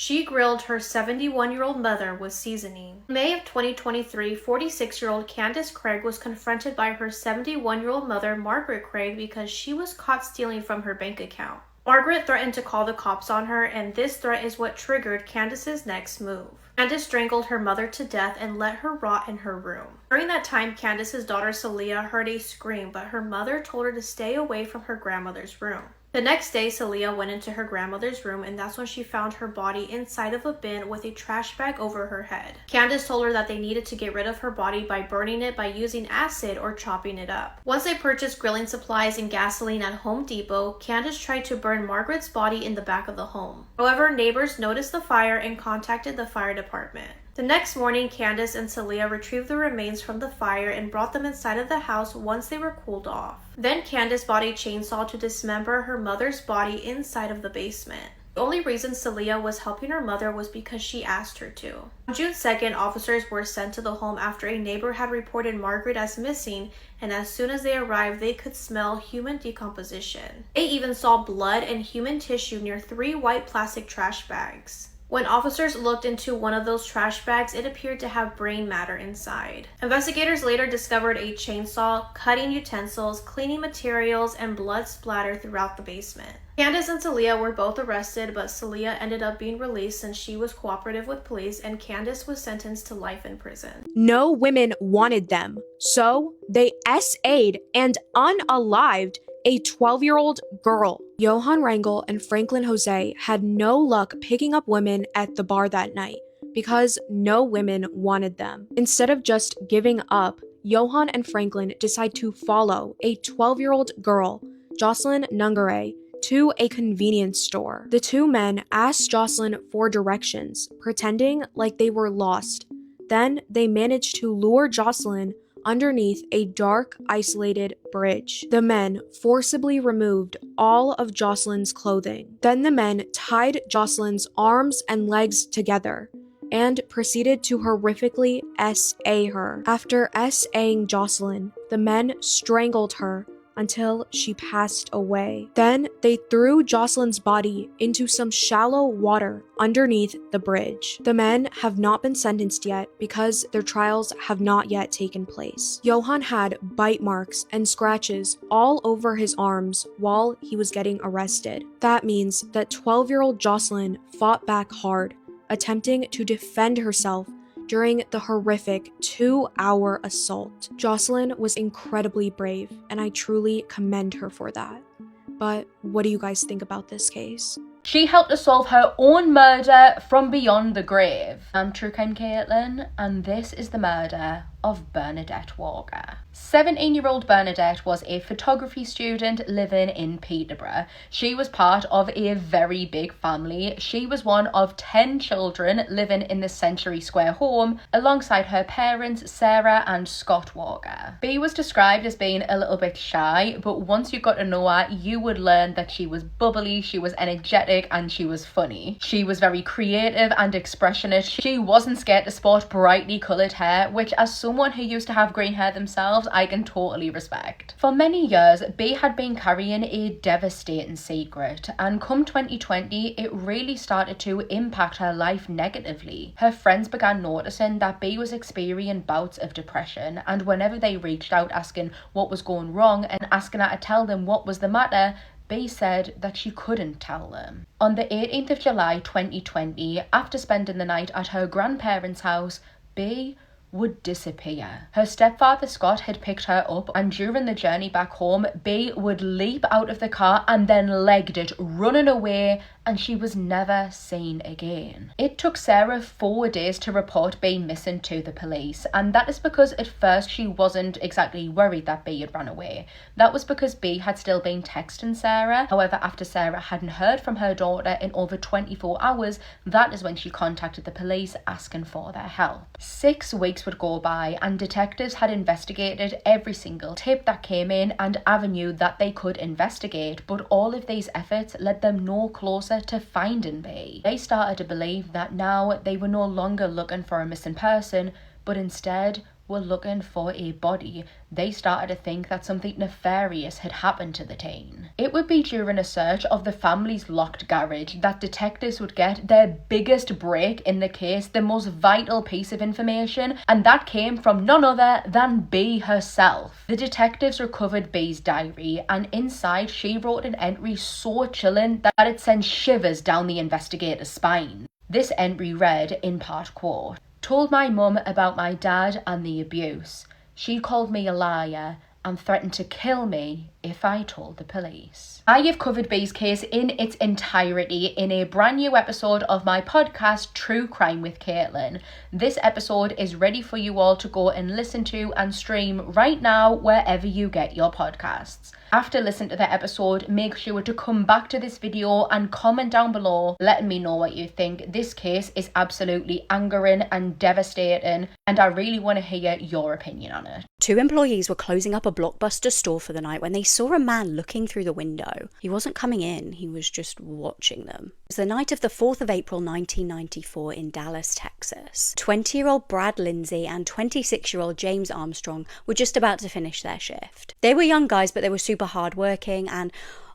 She grilled her 71-year-old mother with seasoning. In May of 2023, 46-year-old Candace Craig was confronted by her 71-year-old mother, Margaret Craig, because she was caught stealing from her bank account. Margaret threatened to call the cops on her, and this threat is what triggered Candace's next move. Candace strangled her mother to death and let her rot in her room. During that time, Candace's daughter Celia heard a scream, but her mother told her to stay away from her grandmother's room. The next day, Celia went into her grandmother's room, and that's when she found her body inside of a bin with a trash bag over her head. Candace told her that they needed to get rid of her body by burning it by using acid or chopping it up. Once they purchased grilling supplies and gasoline at Home Depot, Candace tried to burn Margaret's body in the back of the home. However, neighbors noticed the fire and contacted the fire department. The next morning, Candace and Celia retrieved the remains from the fire and brought them inside of the house once they were cooled off. Then Candace bought a chainsaw to dismember her mother's body inside of the basement. The only reason Celia was helping her mother was because she asked her to. On June 2nd, officers were sent to the home after a neighbor had reported Margaret as missing, and as soon as they arrived, they could smell human decomposition. They even saw blood and human tissue near 3 white plastic trash bags. When officers looked into one of those trash bags, it appeared to have brain matter inside. Investigators later discovered a chainsaw, cutting utensils, cleaning materials, and blood splattered throughout the basement. Candace and Celia were both arrested, but Celia ended up being released since she was cooperative with police, and Candace was sentenced to life in prison. No women wanted them, so they SA'd and unalived a 12-year-old girl. Johann Rangel and Franklin Jose had no luck picking up women at the bar that night because no women wanted them. Instead of just giving up, Johann and Franklin decide to follow a 12-year-old girl, Jocelyn Nungare, to a convenience store. The two men asked Jocelyn for directions, pretending like they were lost. Then they managed to lure Jocelyn underneath a dark, isolated bridge. The men forcibly removed all of Jocelyn's clothing. Then the men tied Jocelyn's arms and legs together and proceeded to horrifically SA her. After SAing Jocelyn, the men strangled her until she passed away. Then they threw Jocelyn's body into some shallow water underneath the bridge. The men have not been sentenced yet because their trials have not yet taken place. Johann had bite marks and scratches all over his arms while he was getting arrested. That means that 12-year-old Jocelyn fought back hard, attempting to defend herself during the horrific 2-hour assault. Jocelyn was incredibly brave, and I truly commend her for that. But what do you guys think about this case? She helped to solve her own murder from beyond the grave. I'm True Crime Caitlin, and this is the murder of Bernadette Walker. 17-year-old Bernadette was a photography student living in Peterborough. She was part of a very big family. She was one of 10 children living in the Century Square home alongside her parents, Sarah and Scott Walker. Bea was described as being a little bit shy, but once you got to know her, you would learn that she was bubbly, she was energetic, and she was funny. She was very creative and expressionate. She wasn't scared to sport brightly coloured hair, which as someone who used to have green hair themselves, I can totally respect. For many years, Bea had been carrying a devastating secret, and come 2020, it really started to impact her life negatively. Her friends began noticing that Bea was experiencing bouts of depression, and whenever they reached out asking what was going wrong and asking her to tell them what was the matter, Bea said that she couldn't tell them. On the 18th of July 2020, after spending the night at her grandparents' house, Bea would disappear. Her stepfather Scott had picked her up, and during the journey back home, Bea would leap out of the car and then legged it, running away, and she was never seen again. It took Sarah 4 days to report Bea missing to the police, and that is because at first she wasn't exactly worried that Bea had run away. That was because Bea had still been texting Sarah. However, after Sarah hadn't heard from her daughter in over 24 hours, that is when she contacted the police asking for their help. 6 weeks would go by, and detectives had investigated every single tip that came in and avenue that they could investigate, but all of these efforts led them no closer to finding Bea. They started to believe that now they were no longer looking for a missing person, but instead were looking for a body, they started to think that something nefarious had happened to the teen. It would be during a search of the family's locked garage that detectives would get their biggest break in the case, the most vital piece of information, and that came from none other than B herself. The detectives recovered B's diary, and inside she wrote an entry so chilling that it sent shivers down the investigator's spine. This entry read, in part quote, "Told my mum about my dad and the abuse. She called me a liar and threatened to kill me if I told the police." I have covered B's case in its entirety in a brand new episode of my podcast, True Crime with Caitlin. This episode is ready for you all to go and listen to and stream right now wherever you get your podcasts. After listening to the episode, make sure to come back to this video and comment down below letting me know what you think. This case is absolutely angering and devastating, and I really want to hear your opinion on it. Two employees were closing up a Blockbuster store for the night when they saw a man looking through the window. He wasn't coming in, he was just watching them. It was the night of the 4th of April 1994 in Dallas, Texas. 20-year-old Brad Lindsay and 26-year-old James Armstrong were just about to finish their shift. They were young guys, but they were super hardworking, and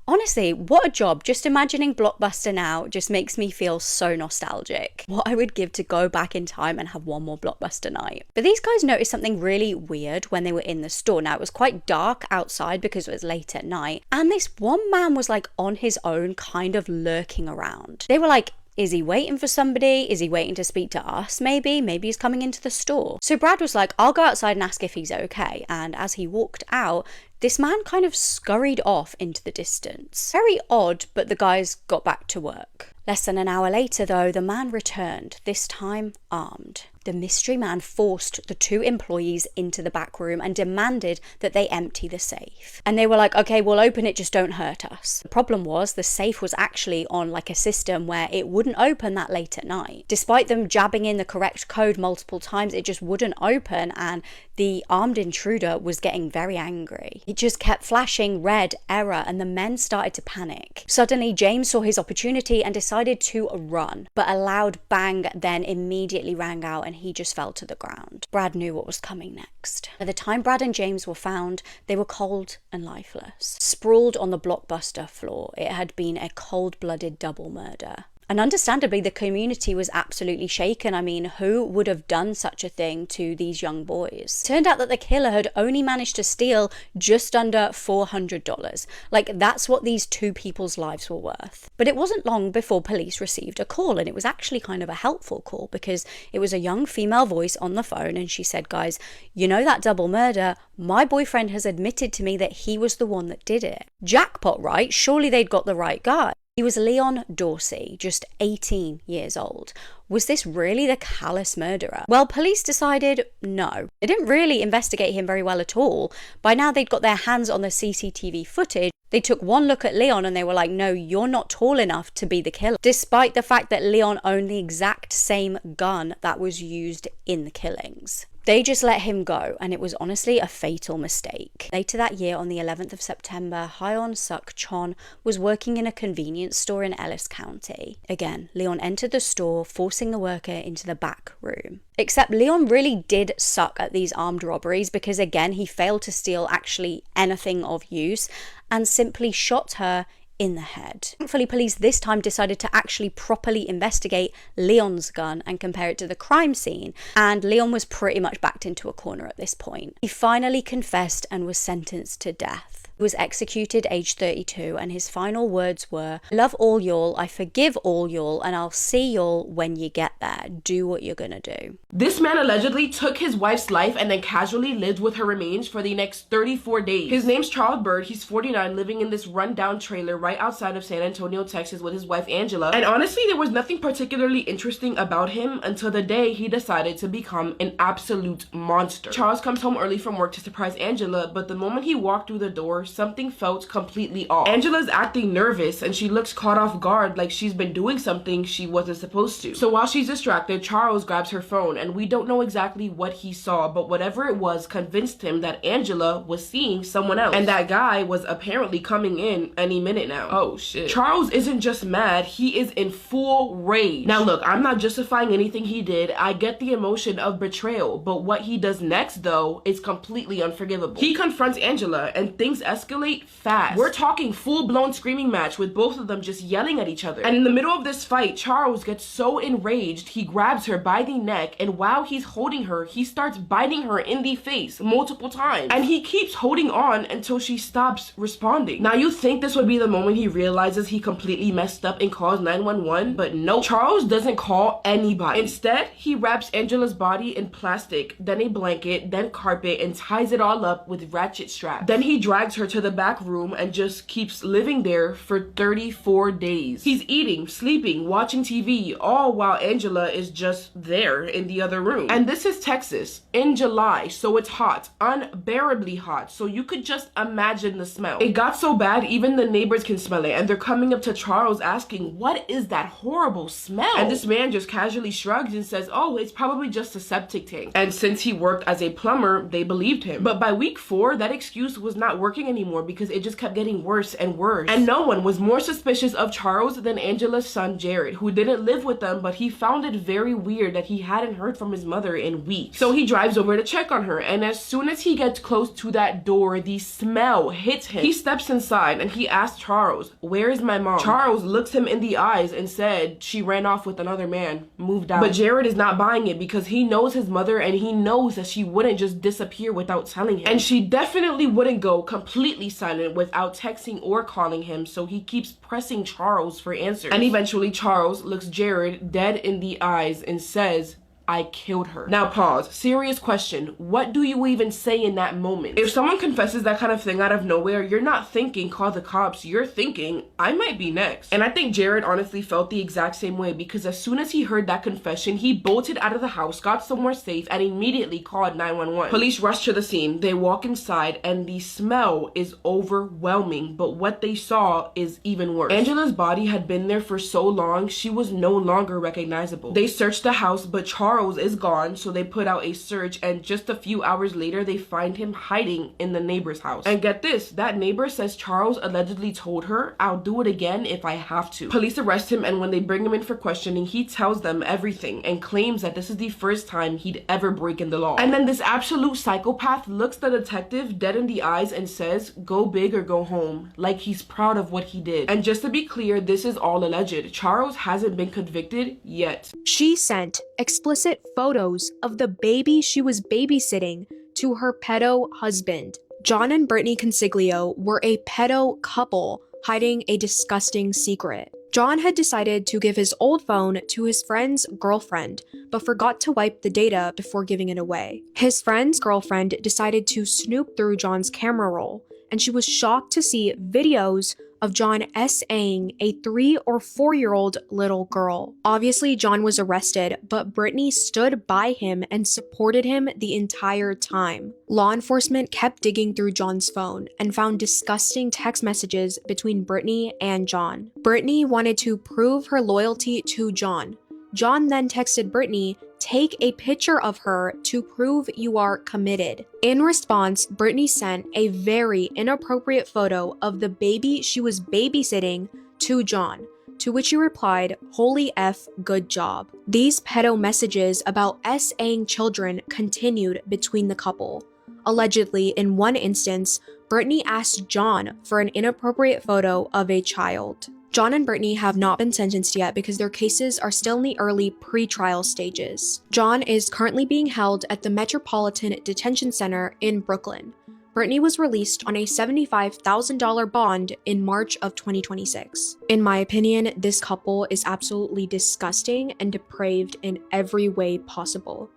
honestly, what a job. Just imagining Blockbuster now just makes me feel so nostalgic. What I would give to go back in time and have one more Blockbuster night. But these guys noticed something really weird when they were in the store. Now, it was quite dark outside because it was late at night, and this one man was like on his own, kind of lurking around. They were like, is he waiting for somebody? Is he waiting to speak to us maybe? Maybe he's coming into the store. So Brad was like, I'll go outside and ask if he's okay. And as he walked out, this man kind of scurried off into the distance. Very odd, but the guys got back to work. Less than an hour later though, the man returned, this time armed. The mystery man forced the two employees into the back room and demanded that they empty the safe. And they were like, okay, we'll open it, just don't hurt us. The problem was the safe was actually on like a system where it wouldn't open that late at night. Despite them jabbing in the correct code multiple times, it just wouldn't open, and the armed intruder was getting very angry. It just kept flashing red error, and the men started to panic. Suddenly, James saw his opportunity and decided to run, but a loud bang then immediately rang out and he just fell to the ground. Brad knew what was coming next. By the time Brad and James were found, they were cold and lifeless. Sprawled on the Blockbuster floor, it had been a cold-blooded double murder. And understandably, the community was absolutely shaken. I mean, who would have done such a thing to these young boys? Turned out that the killer had only managed to steal just under $400. Like, that's what these two people's lives were worth. But it wasn't long before police received a call, and it was actually kind of a helpful call because it was a young female voice on the phone, and she said, guys, you know that double murder? My boyfriend has admitted to me that he was the one that did it. Jackpot, right? Surely they'd got the right guy. He was Leon Dorsey, just 18 years old. Was this really the callous murderer? Well, police decided no. They didn't really investigate him very well at all. By now they'd got their hands on the CCTV footage. They took one look at Leon and they were like, no, you're not tall enough to be the killer. Despite the fact that Leon owned the exact same gun that was used in the killings. They just let him go, and it was honestly a fatal mistake. Later that year, on the 11th of September, Hyeon Suk Chon was working in a convenience store in Ellis County. Again, Leon entered the store, forcing the worker into the back room. Except Leon really did suck at these armed robberies because, again, he failed to steal actually anything of use and simply shot her in the head. Thankfully, police this time decided to actually properly investigate Leon's gun and compare it to the crime scene, and Leon was pretty much backed into a corner at this point. He finally confessed and was sentenced to death. He was executed aged 32, and his final words were, "I love all y'all, I forgive all y'all, and I'll see y'all when you get there. Do what you're gonna do." This man allegedly took his wife's life and then casually lived with her remains for the next 34 days. His name's Charles Bird. He's 49, living in this rundown trailer right outside of San Antonio, Texas with his wife Angela. And honestly, there was nothing particularly interesting about him until the day he decided to become an absolute monster. Charles comes home early from work to surprise Angela, but the moment he walked through the door, something felt completely off. Angela's acting nervous and she looks caught off guard like she's been doing something she wasn't supposed to. So while she's distracted, Charles grabs her phone and we don't know exactly what he saw, but whatever it was convinced him that Angela was seeing someone else. And that guy was apparently coming in any minute now. Oh shit. Charles isn't just mad, he is in full rage. Now look, I'm not justifying anything he did. I get the emotion of betrayal, but what he does next though is completely unforgivable. He confronts Angela and things escalate fast. We're talking full-blown screaming match with both of them just yelling at each other. And in the middle of this fight, Charles gets so enraged, he grabs her by the neck, and while he's holding her, he starts biting her in the face multiple times. And he keeps holding on until she stops responding. Now you think this would be the moment he realizes he completely messed up and calls 911, but no, Charles doesn't call anybody. Instead, he wraps Angela's body in plastic, then a blanket, then carpet, and ties it all up with ratchet straps. Then he drags her to the back room and just keeps living there for 34 days. He's eating, sleeping, watching TV, all while Angela is just there in the other room. And this is Texas in July, so it's hot, unbearably hot, so you could just imagine the smell. It got so bad even the neighbors can smell it, and they're coming up to Charles asking, what is that horrible smell? And this man just casually shrugs and says, oh, it's probably just a septic tank. And since he worked as a plumber, they believed him. But by week 4, that excuse was not working anymore because it just kept getting worse and worse. And no one was more suspicious of Charles than Angela's son Jared, who didn't live with them, but he found it very weird that he hadn't heard from his mother in weeks. So he drives over to check on her, and as soon as he gets close to that door, the smell hits him. He steps inside and he asks Charles, where is my mom? Charles looks him in the eyes and said, she ran off with another man, moved out. But Jared is not buying it because he knows his mother and he knows that she wouldn't just disappear without telling him. And she definitely wouldn't go completely silent without texting or calling him, so he keeps pressing Charles for answers. And eventually Charles looks Jared dead in the eyes and says, I killed her. Now pause. Serious question. What do you even say in that moment? If someone confesses that kind of thing out of nowhere, you're not thinking call the cops. You're thinking I might be next. And I think Jared honestly felt the exact same way because as soon as he heard that confession, he bolted out of the house, got somewhere safe, and immediately called 911. Police rush to the scene. They walk inside and the smell is overwhelming, but what they saw is even worse. Angela's body had been there for so long, she was no longer recognizable. They searched the house, but Charles is gone, so they put out a search, and just a few hours later they find him hiding in the neighbor's house. And get this, that neighbor says Charles allegedly told her, I'll do it again if I have to. Police arrest him, and when they bring him in for questioning, he tells them everything and claims that this is the first time he'd ever broken the law. And then this absolute psychopath looks the detective dead in the eyes and says, go big or go home, like he's proud of what he did. And just to be clear, this is all alleged. Charles hasn't been convicted yet. She sent explicit photos of the baby she was babysitting to her pedo husband. John and Brittany Consiglio were a pedo couple hiding a disgusting secret. John had decided to give his old phone to his friend's girlfriend, but forgot to wipe the data before giving it away. His friend's girlfriend decided to snoop through John's camera roll, and she was shocked to see videos of John S.A.ing a 3 or 4-year-old little girl. Obviously, John was arrested, but Brittany stood by him and supported him the entire time. Law enforcement kept digging through John's phone and found disgusting text messages between Brittany and John. Brittany wanted to prove her loyalty to John. John then texted Brittany, take a picture of her to prove you are committed. In response, Brittany sent a very inappropriate photo of the baby she was babysitting to John, to which he replied, holy F, good job. These pedo messages about S.A.ing children continued between the couple. Allegedly, in one instance, Brittany asked John for an inappropriate photo of a child. John and Brittany have not been sentenced yet because their cases are still in the early pre-trial stages. John is currently being held at the Metropolitan Detention Center in Brooklyn. Brittany was released on a $75,000 bond in March of 2026. In my opinion, this couple is absolutely disgusting and depraved in every way possible.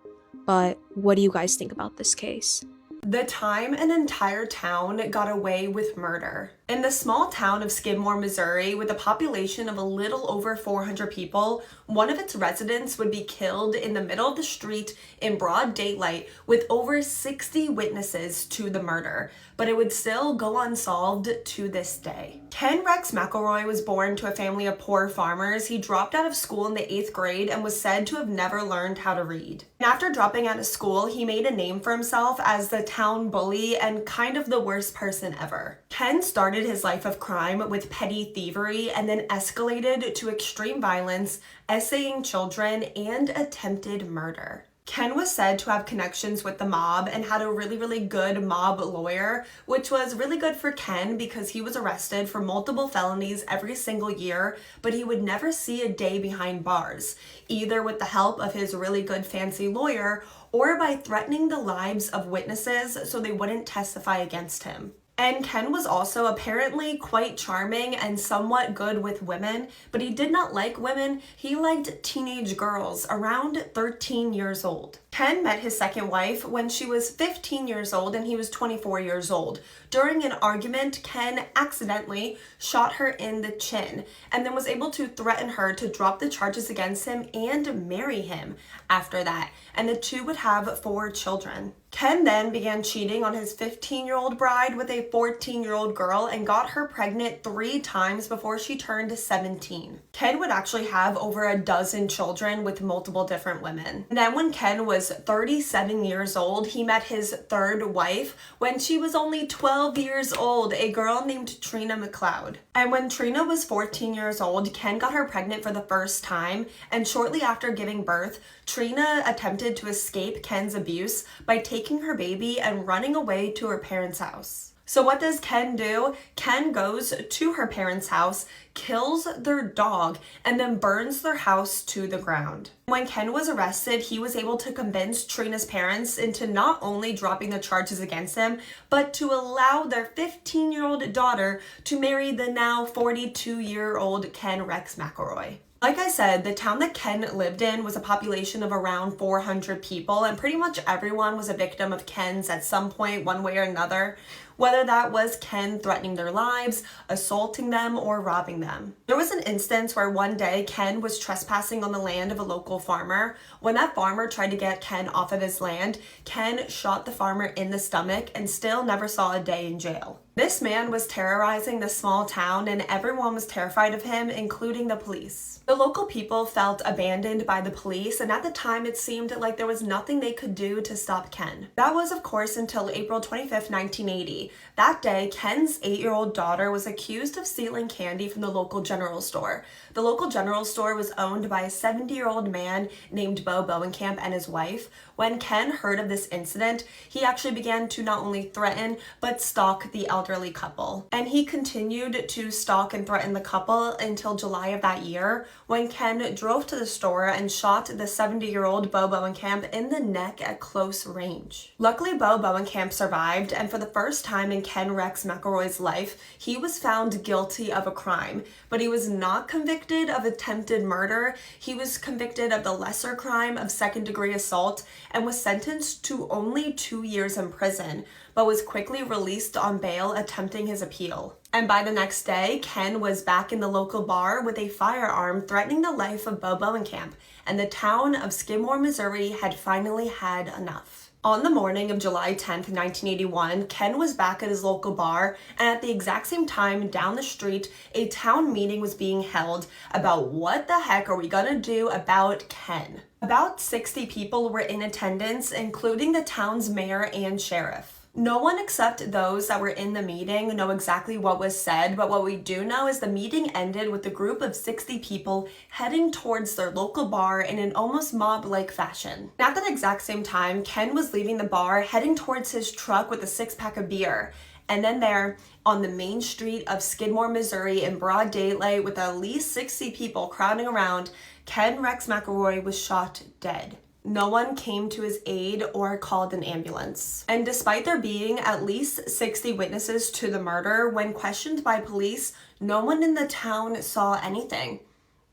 But what do you guys think about this case? The time an entire town got away with murder. In the small town of Skidmore, Missouri, with a population of a little over 400 people, one of its residents would be killed in the middle of the street in broad daylight with over 60 witnesses to the murder, but it would still go unsolved to this day. Ken Rex McElroy was born to a family of poor farmers. He dropped out of school in the 8th grade and was said to have never learned how to read. And after dropping out of school, he made a name for himself as the town bully and kind of the worst person ever. Ken started his life of crime with petty thievery and then escalated to extreme violence, essaying children, and attempted murder. Ken was said to have connections with the mob and had a really good mob lawyer, which was really good for Ken because he was arrested for multiple felonies every single year, but he would never see a day behind bars, either with the help of his really good fancy lawyer or by threatening the lives of witnesses so they wouldn't testify against him. And Ken was also apparently quite charming and somewhat good with women, but he did not like women. He liked teenage girls around 13 years old. Ken met his second wife when she was 15 years old and he was 24 years old. During an argument, Ken accidentally shot her in the chin and then was able to threaten her to drop the charges against him and marry him after that, and the two would have 4 children. Ken then began cheating on his 15-year-old bride with a 14-year-old girl and got her pregnant 3 times before she turned 17. Ken would actually have over a dozen children with multiple different women. And then when Ken was 37 years old, he met his third wife when she was only 12 years old, a girl named Trina McLeod. And when Trina was 14 years old, Ken got her pregnant for the first time, and shortly after giving birth, Trina attempted to escape Ken's abuse by taking her baby and running away to her parents' house. So what does Ken do? Ken goes to her parents' house, kills their dog, and then burns their house to the ground. When Ken was arrested, he was able to convince Trina's parents into not only dropping the charges against him, but to allow their 15-year-old daughter to marry the now 42-year-old Ken Rex McElroy. Like I said, the town that Ken lived in was a population of around 400 people, and pretty much everyone was a victim of Ken's at some point, one way or another, whether that was Ken threatening their lives, assaulting them, or robbing them. There was an instance where one day Ken was trespassing on the land of a local farmer. When that farmer tried to get Ken off of his land, Ken shot the farmer in the stomach and still never saw a day in jail. This man was terrorizing the small town and everyone was terrified of him, including the police. The local people felt abandoned by the police, and at the time it seemed like there was nothing they could do to stop Ken. That was, of course, until April 25th, 1980. That day, Ken's 8-year-old daughter was accused of stealing candy from the local general store. The local general store was owned by a 70-year-old man named Bo Bowenkamp and his wife. When Ken heard of this incident, he actually began to not only threaten, but stalk the elderly couple. And he continued to stalk and threaten the couple until July of that year, when Ken drove to the store and shot the 70-year-old Bo Bowenkamp in the neck at close range. Luckily, Bo Bowenkamp survived, and for the first time in Ken Rex McElroy's life, he was found guilty of a crime, but he was not convicted of attempted murder. He was convicted of the lesser crime of second-degree assault and was sentenced to only 2 years in prison, but was quickly released on bail attempting his appeal. And by the next day, Ken was back in the local bar with a firearm threatening the life of Bo Bowenkamp, and the town of Skidmore, Missouri had finally had enough. On the morning of July 10th, 1981, Ken was back at his local bar, and at the exact same time down the street, a town meeting was being held about what the heck are we gonna do about Ken. About 60 people were in attendance, including the town's mayor and sheriff. No one except those that were in the meeting know exactly what was said, but what we do know is the meeting ended with a group of 60 people heading towards their local bar in an almost mob-like fashion. At that exact same time, Ken was leaving the bar, heading towards his truck with a 6-pack of beer. And then there, on the main street of Skidmore, Missouri, in broad daylight with at least 60 people crowding around, Ken Rex McElroy was shot dead. No one came to his aid or called an ambulance. And despite there being at least 60 witnesses to the murder, when questioned by police, no one in the town saw anything.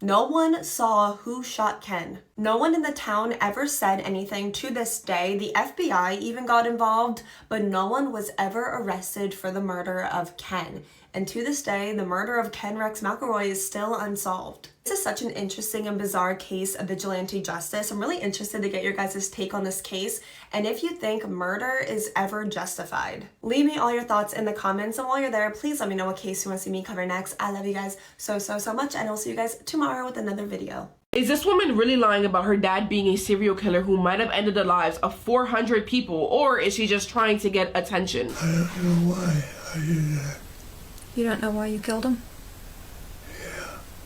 No one saw who shot Ken. No one in the town ever said anything to this day. The FBI even got involved, but no one was ever arrested for the murder of Ken and to this day, the murder of Ken Rex McElroy is still unsolved. This is such an interesting and bizarre case of vigilante justice. I'm really interested to get your guys' take on this case and if you think murder is ever justified. Leave me all your thoughts in the comments, and while you're there, please let me know what case you want to see me cover next. I love you guys so much, and I'll see you guys tomorrow with another video. Is this woman really lying about her dad being a serial killer who might have ended the lives of 400 people, or is she just trying to get attention? I don't know why I did that. You don't know why you killed him?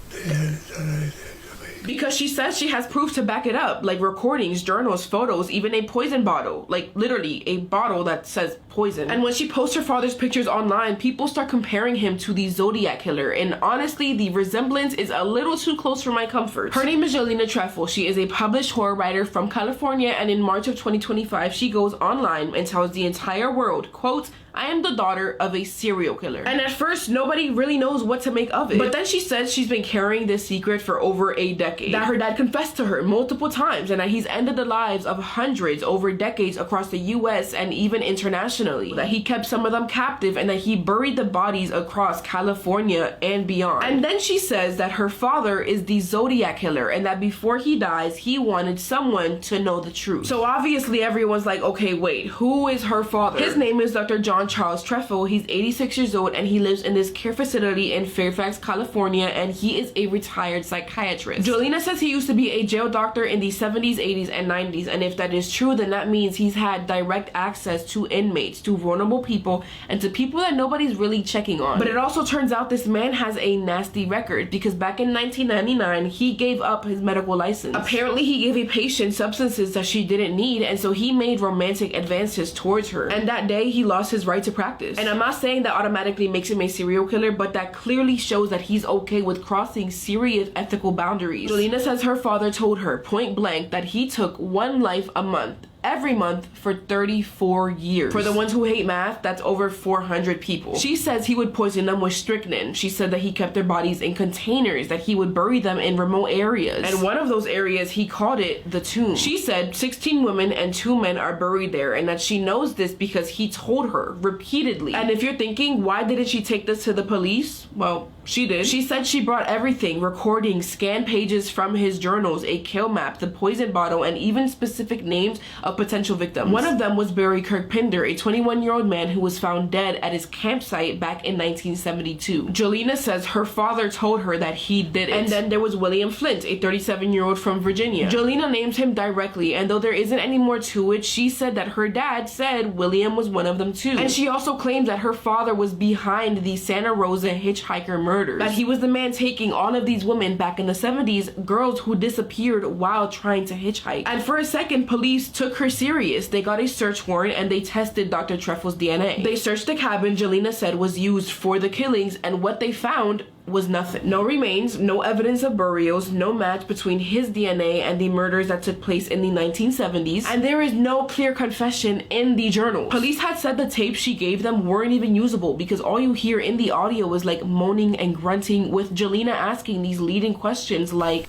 They hadn't done anything to me. Because she says she has proof to back it up, like recordings, journals, photos, even a poison bottle. Like literally a bottle that says poison. And when she posts her father's pictures online, people start comparing him to the Zodiac Killer. And honestly, the resemblance is a little too close for my comfort. Her name is Jelena Treffel. She is a published horror writer from California, and in March of 2025, she goes online and tells the entire world, quote, "I am the daughter of a serial killer." And at first, nobody really knows what to make of it. But then she says she's been carrying this secret for over a decade. That her dad confessed to her multiple times, and that he's ended the lives of hundreds over decades across the US and even internationally. That he kept some of them captive, and that he buried the bodies across California and beyond. And then she says that her father is the Zodiac Killer, and that before he dies, he wanted someone to know the truth. So obviously everyone's like, okay, wait, who is her father? His name is Dr. John Charles Treffel. He's 86 years old, and he lives in this care facility in Fairfax, California, and he is a retired psychiatrist. Jelena says he used to be a jail doctor in the 70s, 80s, and 90s, and if that is true, then that means he's had direct access to inmates, to vulnerable people, and to people that nobody's really checking on. But it also turns out this man has a nasty record, because back in 1999, he gave up his medical license. Apparently, he gave a patient substances that she didn't need, and so he made romantic advances towards her. And that day, he lost his right to practice. And I'm not saying that automatically makes him a serial killer, but that clearly shows that he's okay with crossing serious ethical boundaries. Jelena says her father told her point blank that he took one life a month, every month, for 34 years. For the ones who hate math, that's over 400 people. She says he would poison them with strychnine. She said that he kept their bodies in containers, that he would bury them in remote areas. And one of those areas, he called it the tomb. She said 16 women and 2 men are buried there, and that she knows this because he told her repeatedly. And if you're thinking, why didn't she take this to the police? Well, she did. She said she brought everything, recordings, scanned pages from his journals, a kill map, the poison bottle, and even specific names of potential victims. One of them was Barry Kirkpinder, a 21-year-old man who was found dead at his campsite back in 1972. Jelena says her father told her that he did it. And then there was William Flint, a 37-year-old from Virginia. Jelena names him directly, and though there isn't any more to it, she said that her dad said William was one of them too. And she also claims that her father was behind the Santa Rosa hitchhiker murders. That he was the man taking all of these women back in the 70s, girls who disappeared while trying to hitchhike. And for a second, police took her serious. They got a search warrant and they tested Dr. Treffel's DNA. They searched the cabin Jelena said was used for the killings, and what they found was nothing. No remains, no evidence of burials, no match between his DNA and the murders that took place in the 1970s, and there is no clear confession in the journal. Police had said the tapes she gave them weren't even usable because all you hear in the audio is like moaning and grunting, with Jelena asking these leading questions like,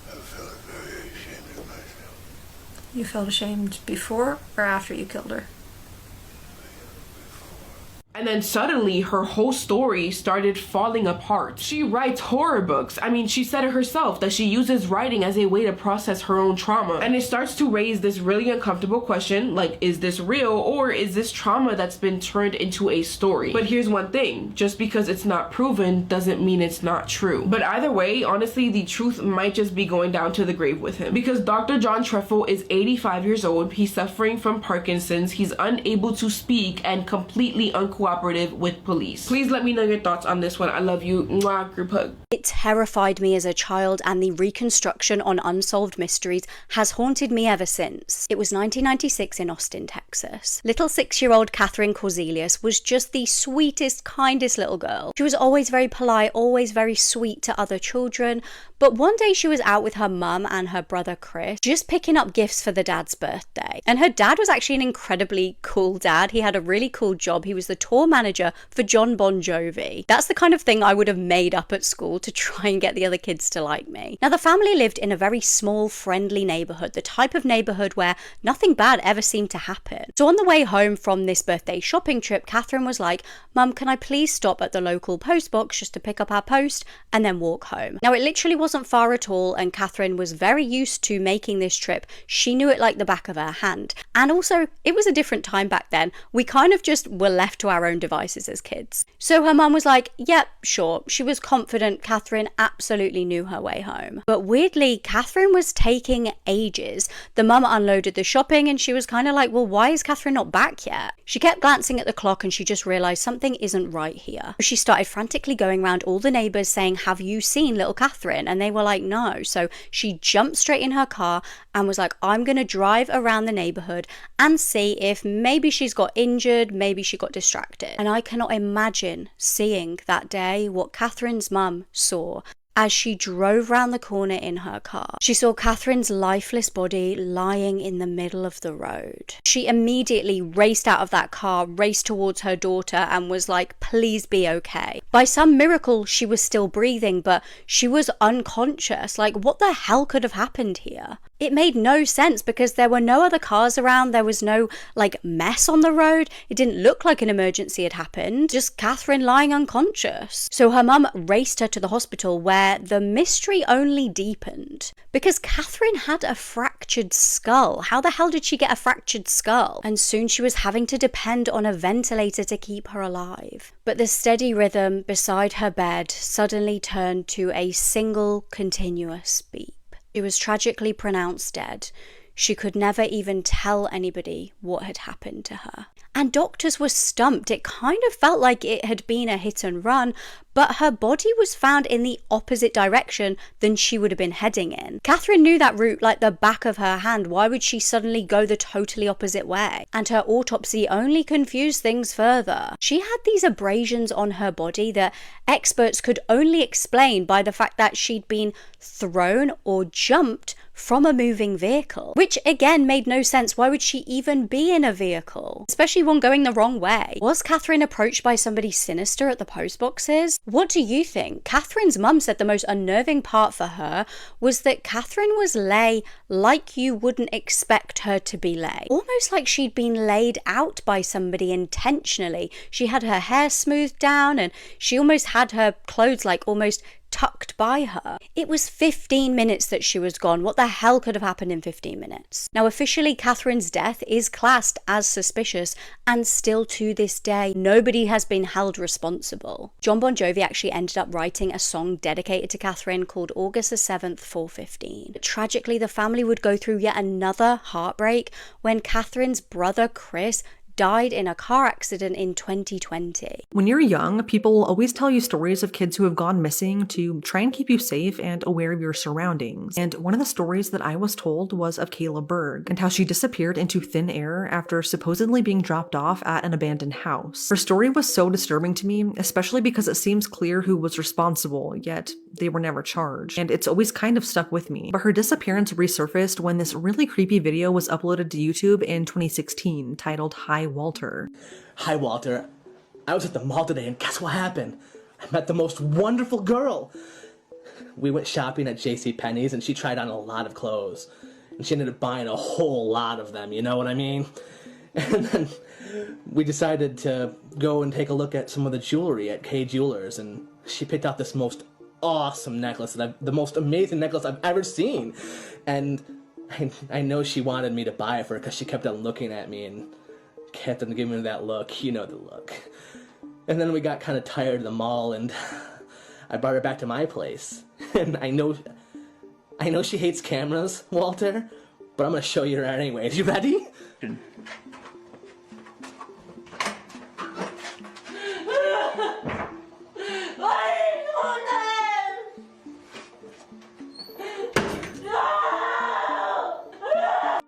You felt ashamed before or after you killed her? and then suddenly her whole story started falling apart. She writes horror books. I mean, she said it herself that she uses writing as a way to process her own trauma. And it starts to raise this really uncomfortable question, like, is this real, or is this trauma that's been turned into a story? But here's one thing, just because it's not proven doesn't mean it's not true. But either way, honestly, the truth might just be going down to the grave with him. Because Dr. John Treffel is 85 years old, he's suffering from Parkinson's, he's unable to speak, and completely uncooperative with police. Please let me know your thoughts on this one. I love you. Mwah, group hug. It terrified me as a child, and the reconstruction on Unsolved Mysteries has haunted me ever since. It was 1996 in Austin, Texas. Little 6-year-old Catherine Corzelius was just the sweetest, kindest little girl. She was always very polite, always very sweet to other children, but one day she was out with her mum and her brother Chris, just picking up gifts for the dad's birthday. And her dad was actually an incredibly cool dad. He had a really cool job. He was the tour tour manager for John Bon Jovi. That's the kind of thing I would have made up at school to try and get the other kids to like me. Now, the family lived in a very small, friendly neighborhood, the type of neighborhood where nothing bad ever seemed to happen. So on the way home from this birthday shopping trip, Catherine was like, "Mum, can I please stop at the local post box just to pick up our post and then walk home?" Now, it literally wasn't far at all, and Catherine was very used to making this trip. She knew it like the back of her hand. And also, it was a different time back then. We kind of just were left to our own devices as kids. So her mum was like, "Yep, sure." She was confident Catherine absolutely knew her way home. But weirdly, Catherine was taking ages. The mum unloaded the shopping and she was kind of like, well, why is Catherine not back yet? She kept glancing at the clock and she just realized something isn't right here. She started frantically going around all the neighbors saying, "Have you seen little Catherine?" And they were like, "No." So she jumped straight in her car and was like, "I'm going to drive around the neighborhood and see if maybe she's got injured, maybe she got distracted." And I cannot imagine seeing that day what Catherine's mum saw as she drove round the corner in her car. She saw Catherine's lifeless body lying in the middle of the road. She immediately raced out of that car, raced towards her daughter and was like, "Please be okay." By some miracle, she was still breathing, but she was unconscious. Like, what the hell could have happened here? It made no sense because there were no other cars around. There was no mess on the road. It didn't look like an emergency had happened. Just Catherine lying unconscious. So her mum raced her to the hospital where the mystery only deepened because Catherine had a fractured skull. How the hell did she get a fractured skull? And soon she was having to depend on a ventilator to keep her alive. But the steady rhythm beside her bed suddenly turned to a single continuous beat. She was tragically pronounced dead. She could never even tell anybody what had happened to her. And doctors were stumped. It kind of felt like it had been a hit and run, but her body was found in the opposite direction than she would have been heading in. Catherine knew that route like the back of her hand. Why would she suddenly go the totally opposite way? And her autopsy only confused things further. She had these abrasions on her body that experts could only explain by the fact that she'd been thrown or jumped from a moving vehicle, which again made no sense. Why would she even be in a vehicle, especially one going the wrong way? Was Catherine approached by somebody sinister at the post boxes? What do you think? Catherine's mum said the most unnerving part for her was that Catherine was lay like you wouldn't expect her to be lay, almost like she'd been laid out by somebody intentionally. She had her hair smoothed down and she almost had her clothes almost tucked by her. It was 15 minutes that she was gone. What the hell could have happened in 15 minutes? Now, officially, Catherine's death is classed as suspicious, and still to this day, nobody has been held responsible. John Bon Jovi actually ended up writing a song dedicated to Catherine called August the 7th, 4:15. But tragically, the family would go through yet another heartbreak when Catherine's brother Chris died in a car accident in 2020. When you're young, people will always tell you stories of kids who have gone missing to try and keep you safe and aware of your surroundings. And one of the stories that I was told was of Kayla Berg and how she disappeared into thin air after supposedly being dropped off at an abandoned house. Her story was so disturbing to me, especially because it seems clear who was responsible, yet they were never charged. And it's always kind of stuck with me. But her disappearance resurfaced when this really creepy video was uploaded to YouTube in 2016 titled Hi Walter. "Hi, Walter. I was at the mall today and guess what happened? I met the most wonderful girl. We went shopping at JCPenney's and she tried on a lot of clothes. And she ended up buying a whole lot of them, you know what I mean? And then we decided to go and take a look at some of the jewelry at K Jewelers, and she picked out this most awesome necklace, the most amazing necklace I've ever seen. And I know she wanted me to buy it for her because she kept on looking at me and kept on giving me that look, you know the look. And then we got kind of tired of the mall and I brought her back to my place. And I know she hates cameras, Walter, but I'm gonna show you her anyways. You ready?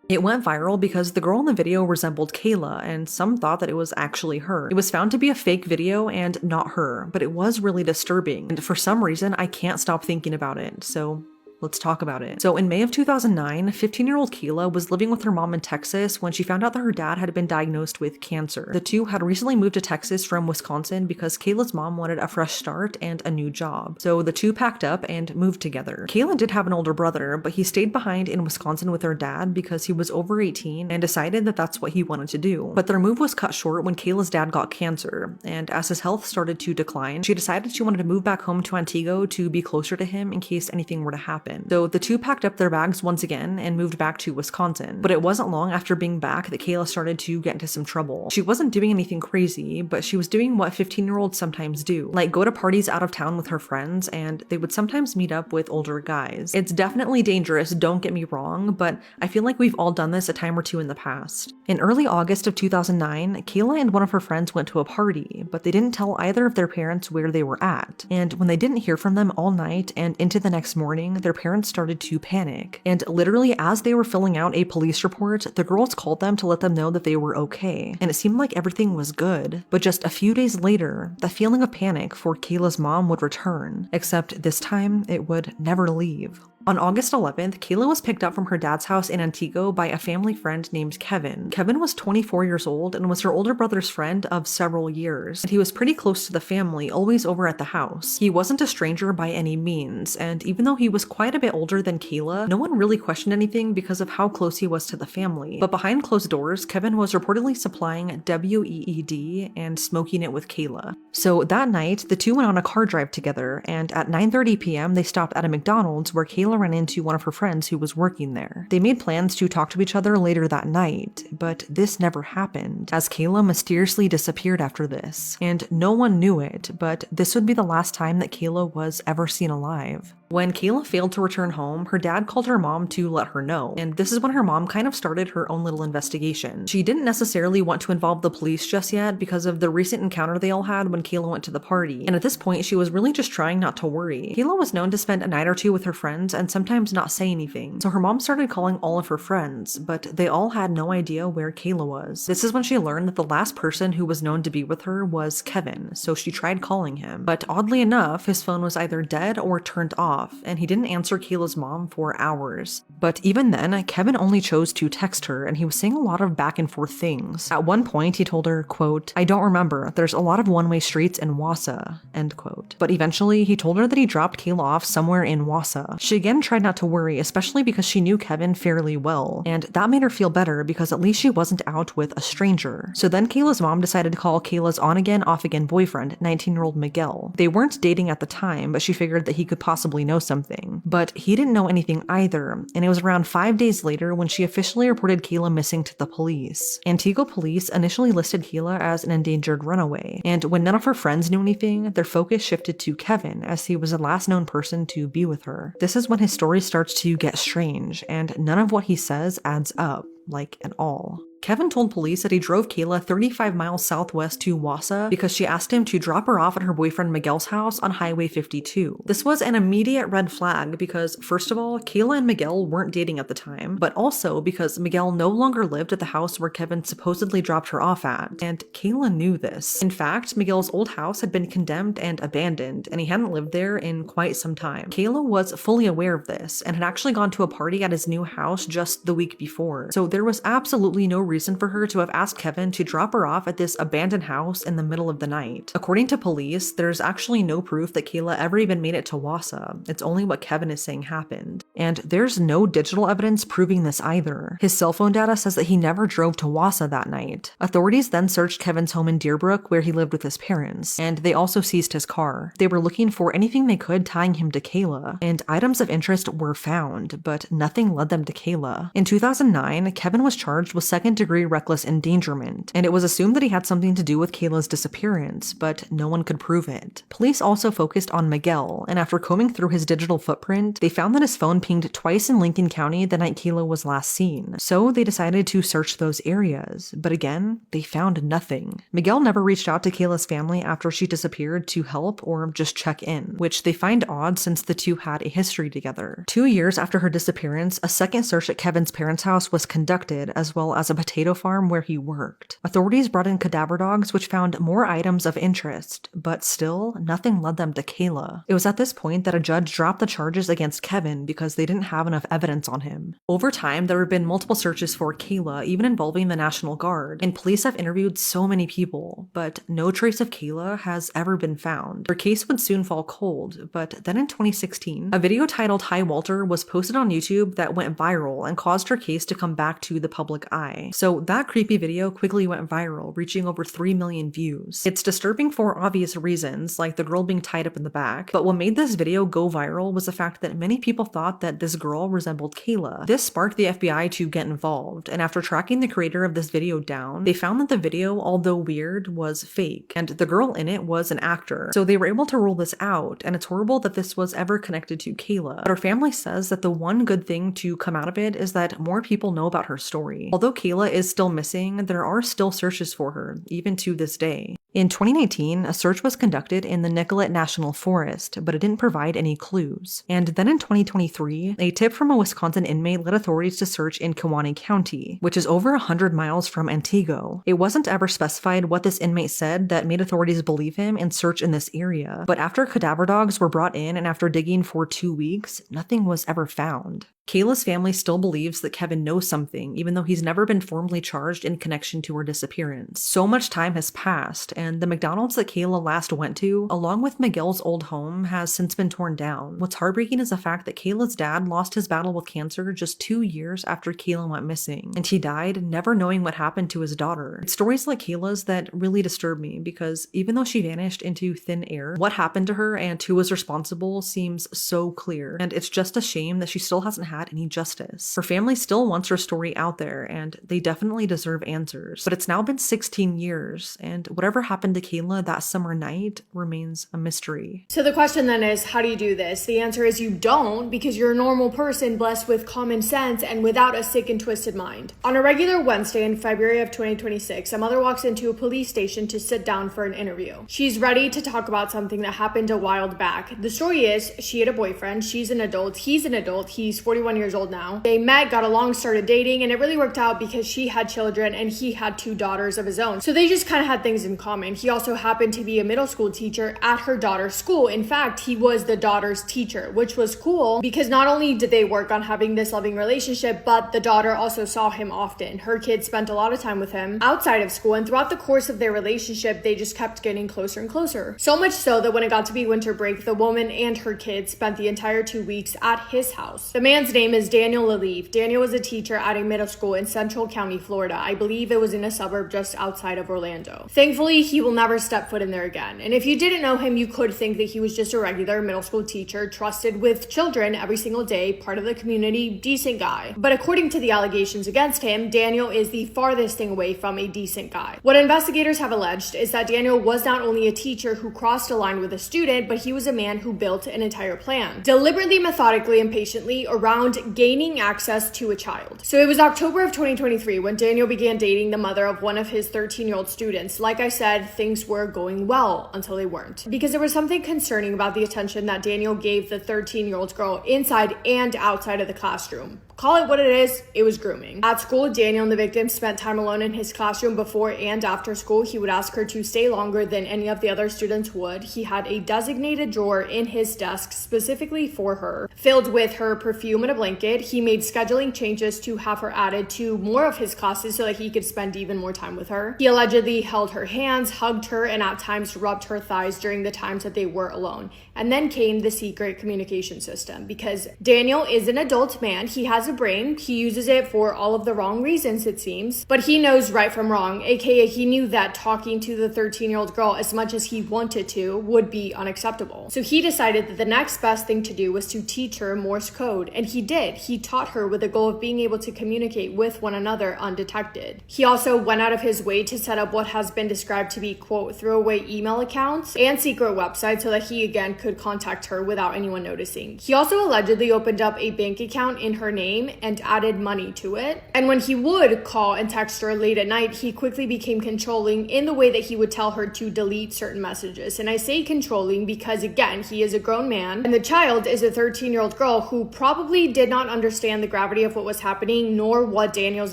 It went viral because the girl in the video resembled Kayla, and some thought that it was actually her. It was found to be a fake video and not her, but it was really disturbing, and for some reason I can't stop thinking about it, so Let's talk about it. So in May of 2009, 15-year-old Kayla was living with her mom in Texas when she found out that her dad had been diagnosed with cancer. The two had recently moved to Texas from Wisconsin because Kayla's mom wanted a fresh start and a new job. So the two packed up and moved together. Kayla did have an older brother, but he stayed behind in Wisconsin with her dad because he was over 18 and decided that that's what he wanted to do. But their move was cut short when Kayla's dad got cancer, and as his health started to decline, she decided she wanted to move back home to Antigua to be closer to him in case anything were to happen. So the two packed up their bags once again and moved back to Wisconsin. But it wasn't long after being back that Kayla started to get into some trouble. She wasn't doing anything crazy, but she was doing what 15-year-olds sometimes do, like go to parties out of town with her friends, and they would sometimes meet up with older guys. It's definitely dangerous, don't get me wrong, but I feel like we've all done this a time or two in the past. In early August of 2009, Kayla and one of her friends went to a party, but they didn't tell either of their parents where they were at. And when they didn't hear from them all night and into the next morning, their parents started to panic. And literally as they were filling out a police report, the girls called them to let them know that they were okay. And it seemed like everything was good. But just a few days later, the feeling of panic for Kayla's mom would return, except this time it would never leave. On August 11th, Kayla was picked up from her dad's house in Antigua by a family friend named Kevin. Kevin was 24 years old and was her older brother's friend of several years, and he was pretty close to the family, always over at the house. He wasn't a stranger by any means, and even though he was quite a bit older than Kayla, no one really questioned anything because of how close he was to the family. But behind closed doors, Kevin was reportedly supplying WEED and smoking it with Kayla. So that night, the two went on a car drive together, and at 9:30 p.m. they stopped at a McDonald's where Kayla ran into one of her friends who was working there. They made plans to talk to each other later that night, but this never happened, as Kayla mysteriously disappeared after this. And no one knew it, but this would be the last time that Kayla was ever seen alive. When Kayla failed to return home, her dad called her mom to let her know, and this is when her mom kind of started her own little investigation. She didn't necessarily want to involve the police just yet because of the recent encounter they all had when Kayla went to the party, and at this point she was really just trying not to worry. Kayla was known to spend a night or two with her friends and sometimes not say anything, so her mom started calling all of her friends, but they all had no idea where Kayla was. This is when she learned that the last person who was known to be with her was Kevin, so she tried calling him, but oddly enough, his phone was either dead or turned off, and he didn't answer Kayla's mom for hours. But even then, Kevin only chose to text her, and he was saying a lot of back and forth things. At one point, he told her, quote, "I don't remember, there's a lot of one-way streets in Wausau," end quote. But eventually, he told her that he dropped Kayla off somewhere in Wausau. She again tried not to worry, especially because she knew Kevin fairly well, and that made her feel better because at least she wasn't out with a stranger. So then Kayla's mom decided to call Kayla's on-again, off-again boyfriend, 19-year-old Miguel. They weren't dating at the time, but she figured that he could possibly know something. But he didn't know anything either, and it was around 5 days later when she officially reported Kayla missing to the police. Antigua police initially listed Kayla as an endangered runaway, and when none of her friends knew anything, their focus shifted to Kevin, as he was the last known person to be with her. This is when his story starts to get strange, and none of what he says adds up, like at all. Kevin told police that he drove Kayla 35 miles southwest to Wausau because she asked him to drop her off at her boyfriend Miguel's house on Highway 52. This was an immediate red flag because, first of all, Kayla and Miguel weren't dating at the time, but also because Miguel no longer lived at the house where Kevin supposedly dropped her off at, and Kayla knew this. In fact, Miguel's old house had been condemned and abandoned, and he hadn't lived there in quite some time. Kayla was fully aware of this, and had actually gone to a party at his new house just the week before, so there was absolutely no reason for her to have asked Kevin to drop her off at this abandoned house in the middle of the night. According to police, there's actually no proof that Kayla ever even made it to Wausau. It's only what Kevin is saying happened. And there's no digital evidence proving this either. His cell phone data says that he never drove to Wausau that night. Authorities then searched Kevin's home in Deerbrook, where he lived with his parents, and they also seized his car. They were looking for anything they could tying him to Kayla, and items of interest were found, but nothing led them to Kayla. In 2009, Kevin was charged with second-degree reckless endangerment, and it was assumed that he had something to do with Kayla's disappearance, but no one could prove it. Police also focused on Miguel, and after combing through his digital footprint, they found that his phone pinged twice in Lincoln County the night Kayla was last seen, so they decided to search those areas, but again, they found nothing. Miguel never reached out to Kayla's family after she disappeared to help or just check in, which they find odd since the two had a history together. 2 years after her disappearance, a second search at Kevin's parents' house was conducted, as well as a potato farm where he worked. Authorities brought in cadaver dogs which found more items of interest, but still, nothing led them to Kayla. It was at this point that a judge dropped the charges against Kevin because they didn't have enough evidence on him. Over time, there have been multiple searches for Kayla, even involving the National Guard, and police have interviewed so many people, but no trace of Kayla has ever been found. Her case would soon fall cold, but then in 2016, a video titled Hi Walter was posted on YouTube that went viral and caused her case to come back to the public eye. So that creepy video quickly went viral, reaching over 3 million views. It's disturbing for obvious reasons, like the girl being tied up in the back, but what made this video go viral was the fact that many people thought that this girl resembled Kayla. This sparked the FBI to get involved, and after tracking the creator of this video down, they found that the video, although weird, was fake, and the girl in it was an actor. So they were able to rule this out, and it's horrible that this was ever connected to Kayla. But her family says that the one good thing to come out of it is that more people know about her story. Although Kayla is still missing, there are still searches for her, even to this day. In 2019, a search was conducted in the Nicollet National Forest, but it didn't provide any clues. And then in 2023, a tip from a Wisconsin inmate led authorities to search in Kewaunee County, which is over 100 miles from Antigo. It wasn't ever specified what this inmate said that made authorities believe him and search in this area, but after cadaver dogs were brought in and after digging for 2 weeks, nothing was ever found. Kayla's family still believes that Kevin knows something, even though he's never been formally charged in connection to her disappearance. So much time has passed, and the McDonald's that Kayla last went to, along with Miguel's old home, has since been torn down. What's heartbreaking is the fact that Kayla's dad lost his battle with cancer just 2 years after Kayla went missing, and he died never knowing what happened to his daughter. It's stories like Kayla's that really disturb me, because even though she vanished into thin air, what happened to her and who was responsible seems so clear, and it's just a shame that she still hasn't had any justice. Her family still wants her story out there, and they definitely deserve answers. But it's now been 16 years, and whatever happened to Kayla that summer night remains a mystery. So the question then is, how do you do this? The answer is you don't, because you're a normal person blessed with common sense and without a sick and twisted mind. On a regular Wednesday in February of 2026, a mother walks into a police station to sit down for an interview. She's ready to talk about something that happened a while back. The story is, she had a boyfriend, she's an adult, he's 41 years old now. They met, got along, started dating, and it really worked out because she had children and he had 2 daughters of his own. So they just kind of had things in common. He also happened to be a middle school teacher at her daughter's school. In fact, he was the daughter's teacher, which was cool because not only did they work on having this loving relationship, but the daughter also saw him often. Her kids spent a lot of time with him outside of school, and throughout the course of their relationship, they just kept getting closer and closer. So much so that when it got to be winter break, the woman and her kids spent the entire 2 weeks at his house. The man's name is Daniel Lalive. Daniel was a teacher at a middle school in Central County, Florida. I believe it was in a suburb just outside of Orlando. Thankfully, he will never step foot in there again. And if you didn't know him, you could think that he was just a regular middle school teacher, trusted with children every single day, part of the community, decent guy. But according to the allegations against him, Daniel is the farthest thing away from a decent guy. What investigators have alleged is that Daniel was not only a teacher who crossed a line with a student, but he was a man who built an entire plan, deliberately, methodically, and patiently around gaining access to a child. So it was October of 2023 when Daniel began dating the mother of one of his 13-year-old students. Like I said, things were going well until they weren't, because there was something concerning about the attention that Daniel gave the 13-year-old girl inside and outside of the classroom. Call it what it is, it was grooming. At school, Daniel and the victim spent time alone in his classroom before and after school. He would ask her to stay longer than any of the other students would. He had a designated drawer in his desk specifically for her, filled with her perfume and a blanket. He made scheduling changes to have her added to more of his classes so that he could spend even more time with her. He allegedly held her hands, hugged her, and at times rubbed her thighs during the times that they were alone. And then came the secret communication system, because Daniel is an adult man. He has a brain. He uses it for all of the wrong reasons, it seems, but he knows right from wrong, aka he knew that talking to the 13-year-old girl as much as he wanted to would be unacceptable. So he decided that the next best thing to do was to teach her Morse code, and he did. He taught her with the goal of being able to communicate with one another undetected. He also went out of his way to set up what has been described to be, quote, throwaway email accounts and secret websites so that he again could contact her without anyone noticing. He also allegedly opened up a bank account in her name and added money to it. And when he would call and text her late at night, he quickly became controlling in the way that he would tell her to delete certain messages. And I say controlling because, again, he is a grown man and the child is a 13-year-old girl who probably clearly did not understand the gravity of what was happening nor what Daniel's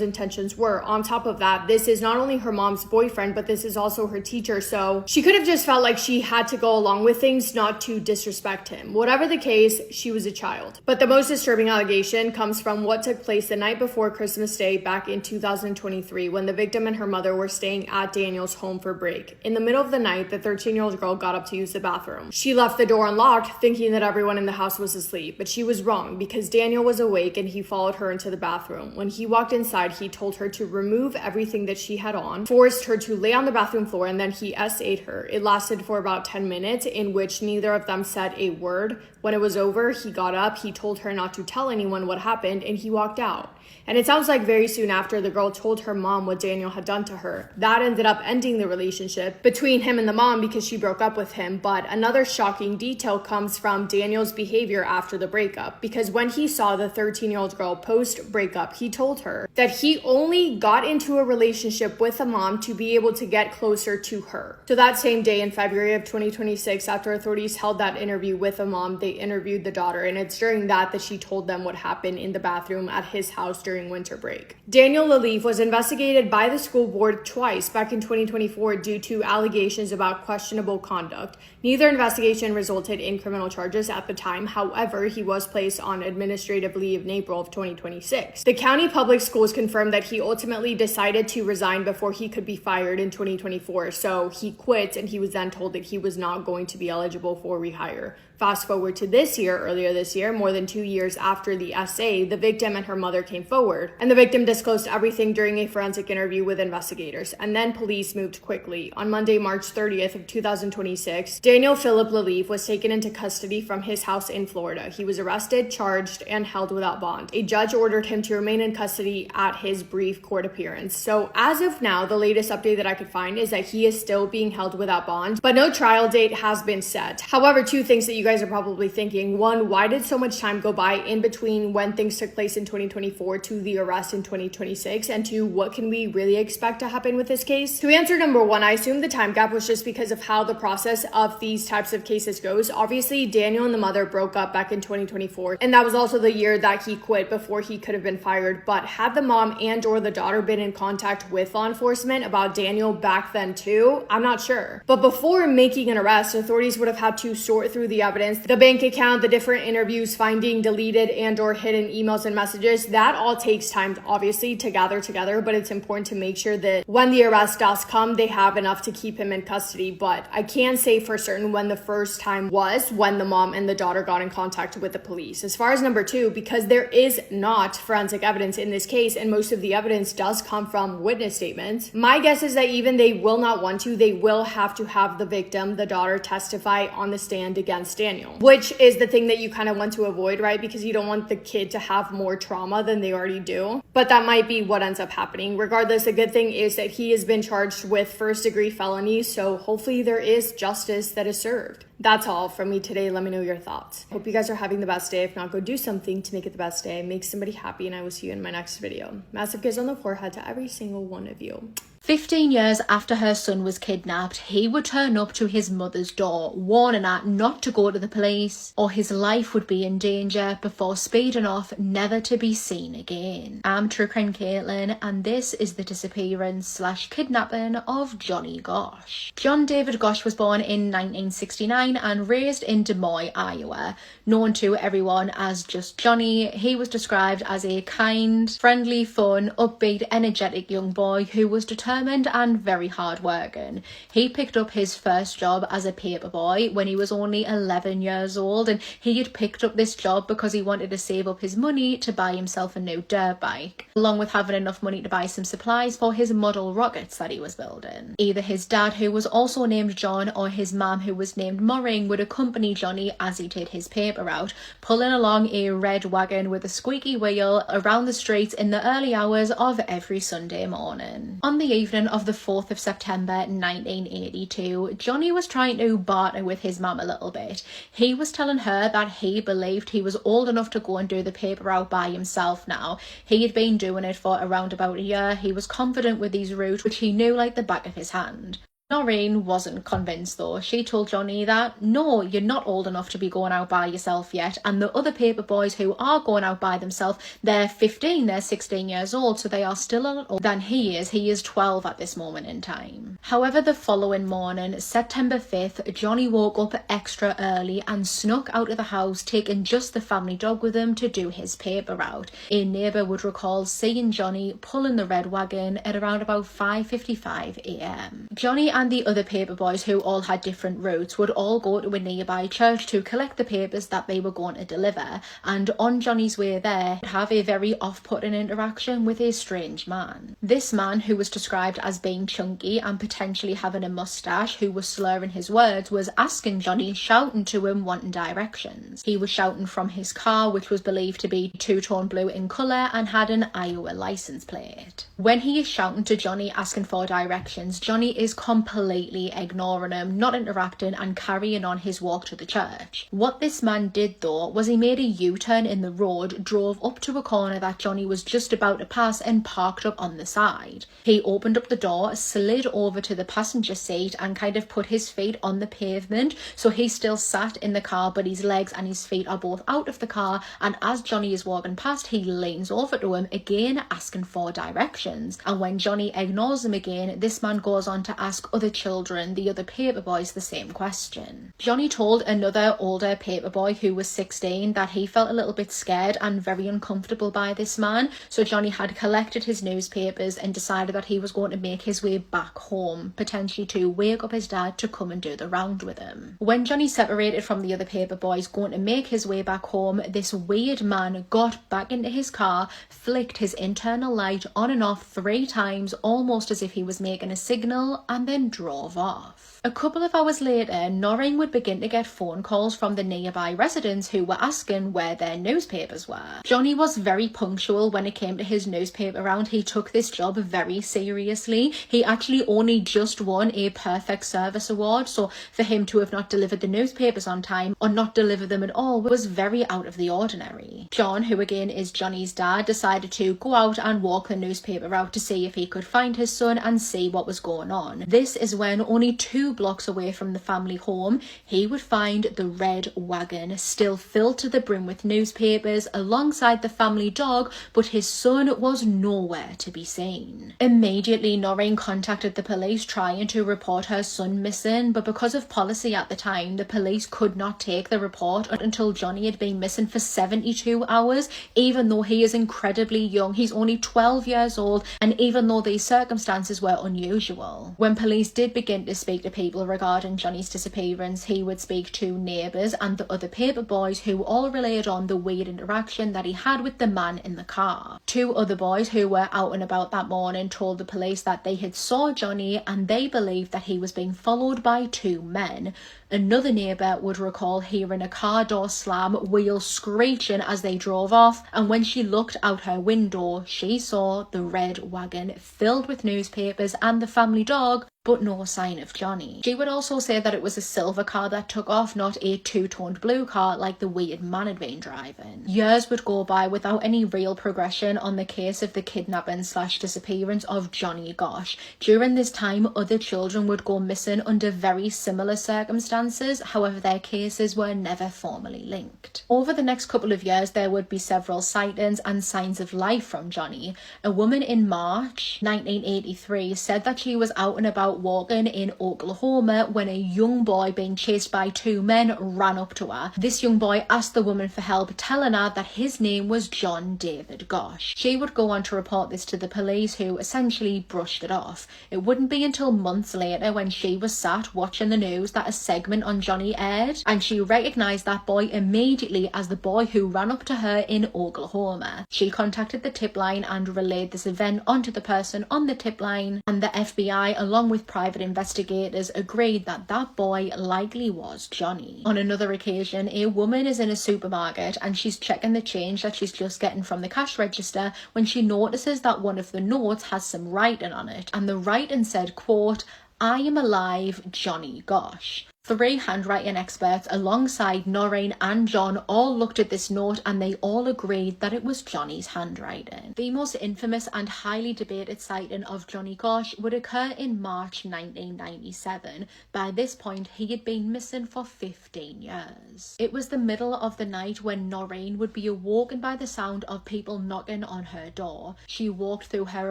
intentions were. On top of that, this is not only her mom's boyfriend, but this is also her teacher, so she could have just felt like she had to go along with things, not to disrespect him. Whatever the case, she was a child. But the most disturbing allegation comes from what took place the night before Christmas Day back in 2023, when the victim and her mother were staying at Daniel's home for break. In the middle of the night, the 13-year-old girl got up to use the bathroom. She left the door unlocked, thinking that everyone in the house was asleep, but she was wrong because Daniel was awake and he followed her into the bathroom. When he walked inside, he told her to remove everything that she had on, forced her to lay on the bathroom floor, and then he SA'd her. It lasted for about 10 minutes, in which neither of them said a word. When it was over, he got up, he told her not to tell anyone what happened, and he walked out. And it sounds like very soon after, the girl told her mom what Daniel had done to her. That ended up ending the relationship between him and the mom because she broke up with him. But another shocking detail comes from Daniel's behavior after the breakup, because when he saw the 13-year-old girl post-breakup, he told her that he only got into a relationship with the mom to be able to get closer to her. So that same day in February of 2026, after authorities held that interview with the mom, they interviewed the daughter, and it's during that she told them what happened in the bathroom at his house during winter break. Daniel Lalif was investigated by the school board twice back in 2024 due to allegations about questionable conduct. Neither investigation resulted in criminal charges at the time. However, he was placed on administrative leave in April of 2026. The county public schools confirmed that he ultimately decided to resign before he could be fired in 2024. So he quit, and he was then told that he was not going to be eligible for rehire. Fast forward to earlier this year, more than 2 years after the SA, the victim and her mother came forward, and the victim disclosed everything during a forensic interview with investigators, and then police moved quickly. On Monday, March 30th of 2026, Daniel Philip Lalif was taken into custody from his house in Florida. He was arrested, charged, and held without bond. A judge ordered him to remain in custody at his brief court appearance. So as of now, the latest update that I could find is that he is still being held without bond, but no trial date has been set. However, two things that you guys are probably thinking. One, why did so much time go by in between when things took place in 2024 to the arrest in 2026? And two, what can we really expect to happen with this case? To answer number one, I assume the time gap was just because of how the process of these types of cases goes. Obviously, Daniel and the mother broke up back in 2024, and that was also the year that he quit before he could have been fired. But had the mom and or the daughter been in contact with law enforcement about Daniel back then too? I'm not sure. But before making an arrest, authorities would have had to sort through the evidence, the bank account, the different interviews, finding deleted and or hidden emails and messages. That all takes time, obviously, to gather together, but it's important to make sure that when the arrest does come, they have enough to keep him in custody. But I can say for certain when the first time was when the mom and the daughter got in contact with the police. As far as number two, because there is not forensic evidence in this case, and most of the evidence does come from witness statements, my guess is that even they will not want to, they will have to have the victim, the daughter, testify on the stand against Daniel, which is the thing that you kind of want to avoid, right? Because you don't want the kid to have more trauma than they already do. But that might be what ends up happening. Regardless, the good thing is that he has been charged with first-degree felonies, so hopefully there is justice that is served. That's all from me today. Let me know your thoughts. Hope you guys are having the best day. If not, go do something to make it the best day. Make somebody happy, and I will see you in my next video. Massive kiss on the forehead to every single one of you. 15 years after her son was kidnapped, he would turn up to his mother's door, warning her not to go to the police or his life would be in danger, before speeding off, never to be seen again. I'm True Crime Caitlin, and this is the disappearance/kidnapping of Johnny Gosch. John David Gosch was born in 1969 and raised in Des Moines, Iowa. Known to everyone as just Johnny, he was described as a kind, friendly, fun, upbeat, energetic young boy who was determined and very hard-working. He picked up his first job as a paperboy when he was only 11 years old, and he had picked up this job because he wanted to save up his money to buy himself a new dirt bike, along with having enough money to buy some supplies for his model rockets that he was building. Either his dad, who was also named John, or his mum, who was named Maureen, would accompany Johnny as he did his paper route, pulling along a red wagon with a squeaky wheel around the streets in the early hours of every Sunday morning. On the evening of the 4th of September 1982, Johnny was trying to barter with his mum a little bit. He was telling her that he believed he was old enough to go and do the paper route by himself now. He had been doing it for around about a year. He was confident with his route, which he knew like the back of his hand. Noreen wasn't convinced though. She told Johnny that, no, you're not old enough to be going out by yourself yet, and the other paper boys who are going out by themselves, they're 15, they're 16 years old, so they are still a lot older than he is. He is 12 at this moment in time. However, the following morning, September 5th, Johnny woke up extra early and snuck out of the house, taking just the family dog with him to do his paper route. A neighbour would recall seeing Johnny pulling the red wagon at around about 5:55 a.m. Johnny and the other paper boys, who all had different routes, would all go to a nearby church to collect the papers that they were going to deliver, and on Johnny's way there, have a very off-putting interaction with a strange man. This man, who was described as being chunky and potentially having a mustache, who was slurring his words, was asking Johnny, shouting to him, wanting directions. He was shouting from his car, which was believed to be two-tone blue in colour and had an Iowa license plate. When he is shouting to Johnny asking for directions, Johnny is completely ignoring him, not interacting and carrying on his walk to the church. What this man did though was he made a U-turn in the road, drove up to a corner that Johnny was just about to pass and parked up on the side. He opened up the door, slid over to the passenger seat and kind of put his feet on the pavement, so he's still sat in the car but his legs and his feet are both out of the car, and as Johnny is walking past, he leans over to him again asking for directions, and when Johnny ignores him again, this man goes on to ask other children, the other paper boys, the same question. Johnny told another older paper boy who was 16 that he felt a little bit scared and very uncomfortable by this man, so Johnny had collected his newspapers and decided that he was going to make his way back home, potentially to wake up his dad to come and do the round with him. When Johnny separated from the other paper boys going to make his way back home, this weird man got back into his car, flicked his internal light on and off 3 times, almost as if he was making a signal, and then drove off. A couple of hours later, Noreen would begin to get phone calls from the nearby residents who were asking where their newspapers were. Johnny was very punctual when it came to his newspaper round. He took this job very seriously. He actually only just won a Perfect Service Award, so for him to have not delivered the newspapers on time or not deliver them at all was very out of the ordinary. John, who again is Johnny's dad, decided to go out and walk the newspaper route to see if he could find his son and see what was going on. This is when, only 2 blocks away from the family home, he would find the red wagon still filled to the brim with newspapers alongside the family dog, but his son was nowhere to be seen. Immediately, Noreen contacted the police trying to report her son missing, but because of policy at the time, the police could not take the report until Johnny had been missing for 72 hours, even though he is incredibly young. He's only 12 years old, and even though these circumstances were unusual. When police did begin to speak to people regarding Johnny's disappearance, he would speak to neighbours and the other paper boys, who all relayed on the weird interaction that he had with the man in the car. 2 other boys who were out and about that morning told the police that they had saw Johnny and they believed that he was being followed by 2 men. Another neighbour would recall hearing a car door slam, wheels screeching as they drove off, and when she looked out her window, she saw the red wagon filled with newspapers and the family dog, but no sign of Johnny. She would also say that it was a silver car that took off, not a 2-toned blue car like the weird man had been driving. Years would go by without any real progression on the case of the kidnapping/disappearance of Johnny Gosch. During this time, other children would go missing under very similar circumstances, however their cases were never formally linked. Over the next couple of years, there would be several sightings and signs of life from Johnny. A woman in March 1983 said that she was out and about walking in Oklahoma when a young boy being chased by 2 men ran up to her. This young boy asked the woman for help, telling her that his name was John David Gosch. She would go on to report this to the police, who essentially brushed it off. It wouldn't be until months later, when she was sat watching the news, that a segment on Johnny aired, and she recognised that boy immediately as the boy who ran up to her in Oklahoma. She contacted the tip line and relayed this event onto the person on the tip line, and the FBI, along with private investigators, agreed that that boy likely was Johnny. On another occasion, a woman is in a supermarket and she's checking the change that she's just getting from the cash register when she notices that one of the notes has some writing on it, and the writing said, quote, "I am alive, Johnny Gosch." 3 handwriting experts alongside Noreen and John all looked at this note and they all agreed that it was Johnny's handwriting. The most infamous and highly debated sighting of Johnny Gosch would occur in March 1997. By this point, he had been missing for 15 years. It was the middle of the night when Noreen would be awoken by the sound of people knocking on her door. She walked through her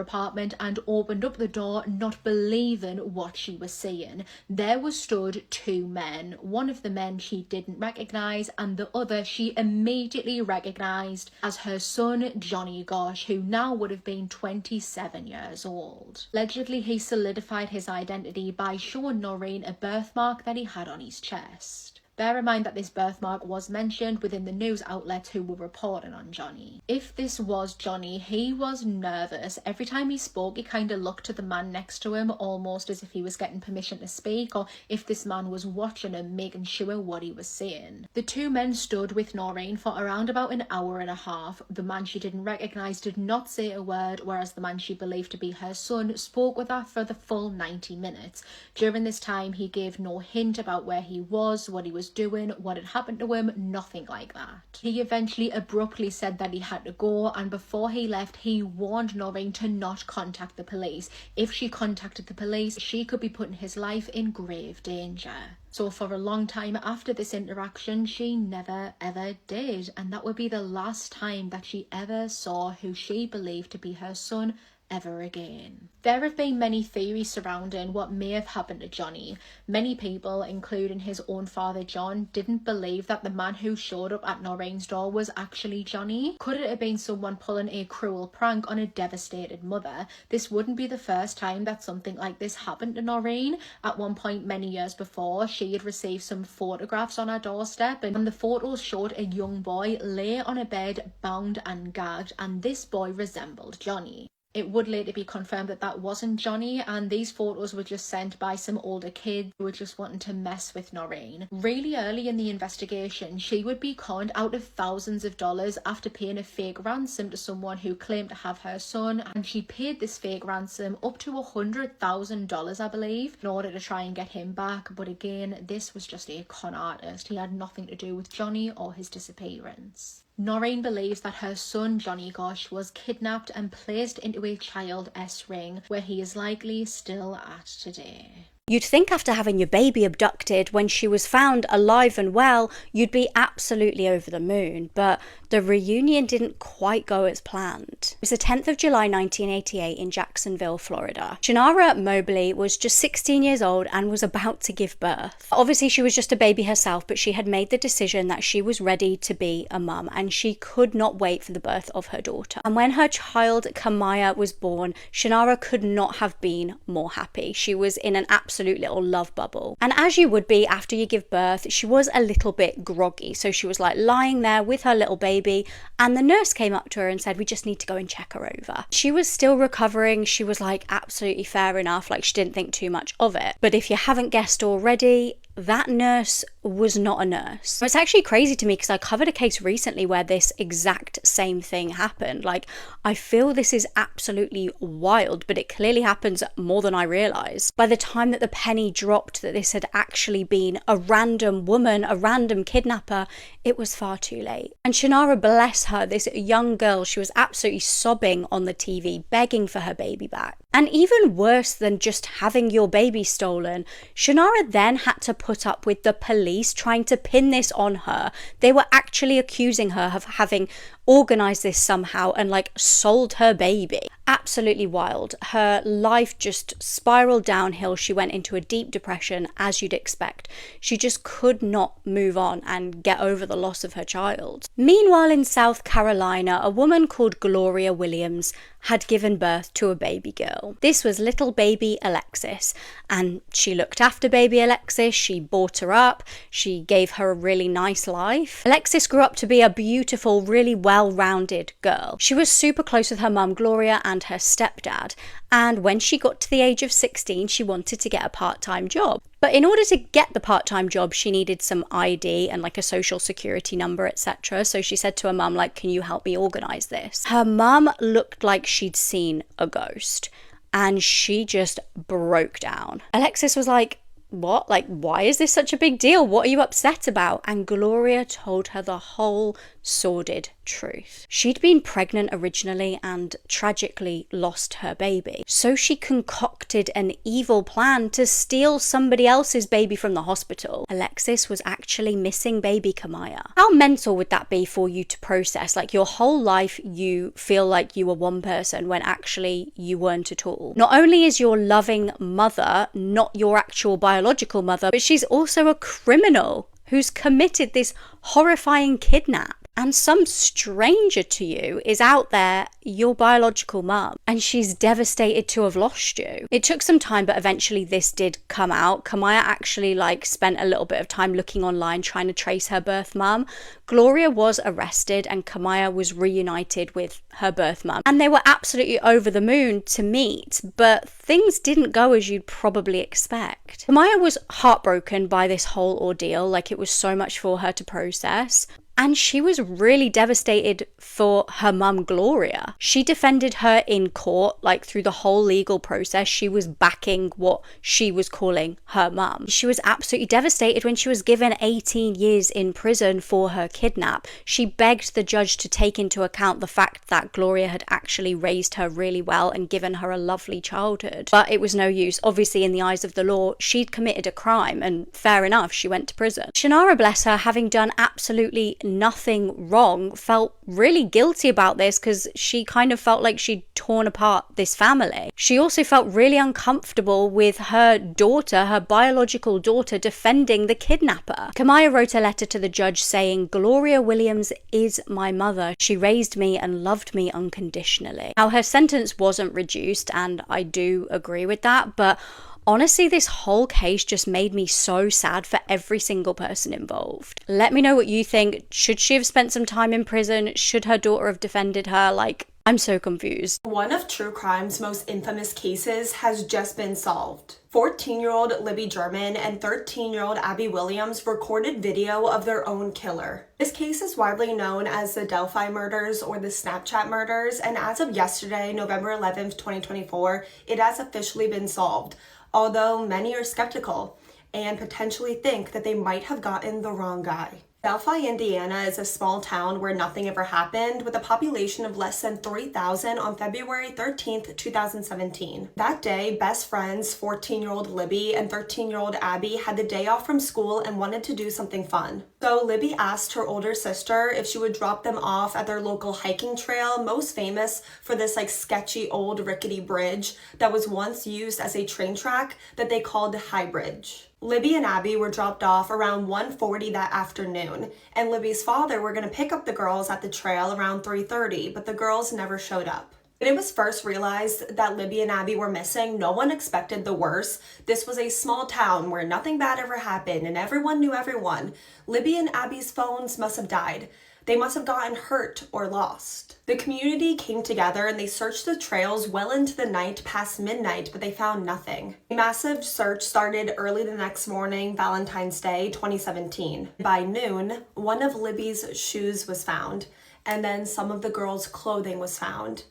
apartment and opened up the door, not believing what she was seeing. There was stood 2 men. One of the men she didn't recognise and the other she immediately recognised as her son Johnny Gosch, who now would have been 27 years old. Allegedly, he solidified his identity by showing Noreen a birthmark that he had on his chest. Bear in mind that this birthmark was mentioned within the news outlets who were reporting on Johnny. If this was Johnny, he was nervous. Every time he spoke, he kind of looked to the man next to him, almost as if he was getting permission to speak, or if this man was watching him, making sure what he was saying. The 2 men stood with Noreen for around about an hour and a half. The man she didn't recognise did not say a word, whereas the man she believed to be her son spoke with her for the full 90 minutes. During this time, he gave no hint about where he was, what he was doing, what had happened to him, nothing like that. He eventually abruptly said that he had to go, and before he left, he warned Noreen to not contact the police. If she contacted the police, she could be putting his life in grave danger. So for a long time after this interaction, she never ever did, and that would be the last time that she ever saw who she believed to be her son ever again. There have been many theories surrounding what may have happened to Johnny. Many people, including his own father John, didn't believe that the man who showed up at Noreen's door was actually Johnny. Could it have been someone pulling a cruel prank on a devastated mother? This wouldn't be the first time that something like this happened to Noreen. At one point many years before, she had received some photographs on her doorstep, and the photos showed a young boy lay on a bed bound and gagged, and this boy resembled Johnny. It would later be confirmed that that wasn't Johnny, and these photos were just sent by some older kids who were just wanting to mess with Noreen. Really early in the investigation, she would be conned out of thousands of dollars after paying a fake ransom to someone who claimed to have her son, and she paid this fake ransom up to $100,000, I believe, in order to try and get him back. But again, this was just a con artist. He had nothing to do with Johnny or his disappearance. Noreen believes that her son Johnny Gosch was kidnapped and placed into a child S-ring, where he is likely still at today. You'd think after having your baby abducted, when she was found alive and well, you'd be absolutely over the moon, but the reunion didn't quite go as planned. It was the 10th of July 1988 in Jacksonville, Florida. Shannara Mobley was just 16 years old and was about to give birth. Obviously, she was just a baby herself, but she had made the decision that she was ready to be a mum, and she could not wait for the birth of her daughter. And when her child, Kamaya, was born, Shannara could not have been more happy. She was in an absolute little love bubble. And as you would be after you give birth, she was a little bit groggy. So she was like lying there with her little baby, and the nurse came up to her and said, "We just need to go and check her over." She was still recovering. She was like, absolutely fair enough. Like, she didn't think too much of it. But if you haven't guessed already, that nurse was not a nurse. It's actually crazy to me because I covered a case recently where this exact same thing happened. Like, I feel this is absolutely wild, but it clearly happens more than I realized. By the time that the penny dropped that this had actually been a random woman, a random kidnapper, it was far too late. And Shannara, bless her, this young girl, she was absolutely sobbing on the TV, begging for her baby back. And even worse than just having your baby stolen, Shannara then had to put up with the police trying to pin this on her. They were actually accusing her of having organized this somehow and like sold her baby. Absolutely wild. Her life just spiraled downhill. She went into a deep depression, as you'd expect. She just could not move on and get over the loss of her child. Meanwhile, in South Carolina, a woman called Gloria Williams had given birth to a baby girl. This was little baby Alexis, and she looked after baby Alexis. She brought her up. She gave her a really nice life. Alexis grew up to be a beautiful, really well-rounded girl. She was super close with her mum, Gloria, and her stepdad. And when she got to the age of 16, she wanted to get a part-time job. But in order to get the part-time job, she needed some ID and like a social security number, etc. So she said to her mum, like, "Can you help me organize this?" Her mum looked like she'd seen a ghost, and she just broke down. Alexis was like, what? Like, why is this such a big deal? What are you upset about? And Gloria told her the whole sordid truth. She'd been pregnant originally and tragically lost her baby. So she concocted an evil plan to steal somebody else's baby from the hospital. Alexis was actually missing baby Kamaya. How mental would that be for you to process? Like, your whole life you feel like you were one person when actually you weren't at all. Not only is your loving mother not your actual biological mother, but she's also a criminal who's committed this horrifying kidnap. And some stranger to you is out there, your biological mum, and she's devastated to have lost you. It took some time, but eventually this did come out. Kamaya actually spent a little bit of time looking online trying to trace her birth mum. Gloria was arrested and Kamaya was reunited with her birth mum. And they were absolutely over the moon to meet, but things didn't go as you'd probably expect. Kamaya was heartbroken by this whole ordeal, it was so much for her to process. And she was really devastated for her mum, Gloria. She defended her in court, through the whole legal process. She was backing what she was calling her mum. She was absolutely devastated when she was given 18 years in prison for her kidnap. She begged the judge to take into account the fact that Gloria had actually raised her really well and given her a lovely childhood. But it was no use. Obviously, in the eyes of the law, she'd committed a crime, and fair enough, she went to prison. Shannara, bless her, having done absolutely nothing wrong, felt really guilty about this because she kind of felt like she'd torn apart this family. She also felt really uncomfortable with her daughter, her biological daughter, defending the kidnapper. Kamaya wrote a letter to the judge saying, "Gloria Williams is my mother. She raised me and loved me unconditionally." Now, her sentence wasn't reduced, and I do agree with that, but honestly, this whole case just made me so sad for every single person involved. Let me know what you think. Should she have spent some time in prison? Should her daughter have defended her? I'm so confused. One of true crime's most infamous cases has just been solved. 14-year-old Libby German and 13-year-old Abby Williams recorded video of their own killer. This case is widely known as the Delphi murders or the Snapchat murders, and as of yesterday, November 11th, 2024, it has officially been solved. Although many are skeptical and potentially think that they might have gotten the wrong guy. Delphi, Indiana is a small town where nothing ever happened, with a population of less than 3,000 on February 13th, 2017. That day, best friends 14-year-old Libby and 13-year-old Abby had the day off from school and wanted to do something fun. So Libby asked her older sister if she would drop them off at their local hiking trail, most famous for this sketchy old rickety bridge that was once used as a train track that they called High Bridge. Libby and Abby were dropped off around 1:40 that afternoon, and Libby's father were going to pick up the girls at the trail around 3:30, but the girls never showed up. When it was first realized that Libby and Abby were missing, no one expected the worst. This was a small town where nothing bad ever happened, and everyone knew everyone. Libby and Abby's phones must have died. They must have gotten hurt or lost. The community came together and they searched the trails well into the night past midnight, but they found nothing. A massive search started early the next morning, Valentine's Day, 2017. By noon, one of Libby's shoes was found, and then some of the girls' clothing was found.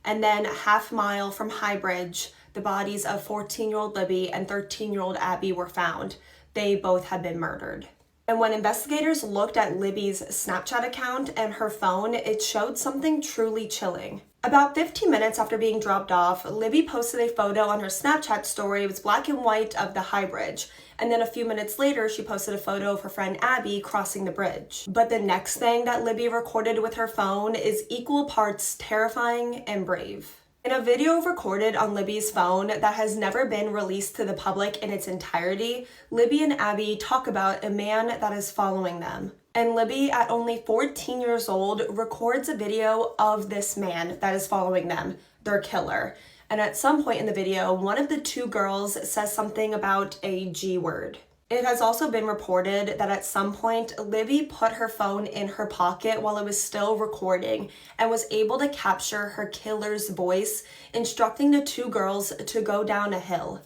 And then a half mile from High Bridge, the bodies of 14-year-old Libby and 13-year-old Abby were found. They both had been murdered. And when investigators looked at Libby's Snapchat account and her phone, it showed something truly chilling. About 15 minutes after being dropped off, Libby posted a photo on her Snapchat story. It was black and white of the High Bridge. And then a few minutes later, she posted a photo of her friend Abby crossing the bridge. But the next thing that Libby recorded with her phone is equal parts terrifying and brave. In a video recorded on Libby's phone that has never been released to the public in its entirety, Libby and Abby talk about a man that is following them. And Libby, at only 14 years old, records a video of this man that is following them, their killer. And at some point in the video, one of the two girls says something about a G word. It has also been reported that at some point, Libby put her phone in her pocket while it was still recording and was able to capture her killer's voice, instructing the two girls to go down a hill.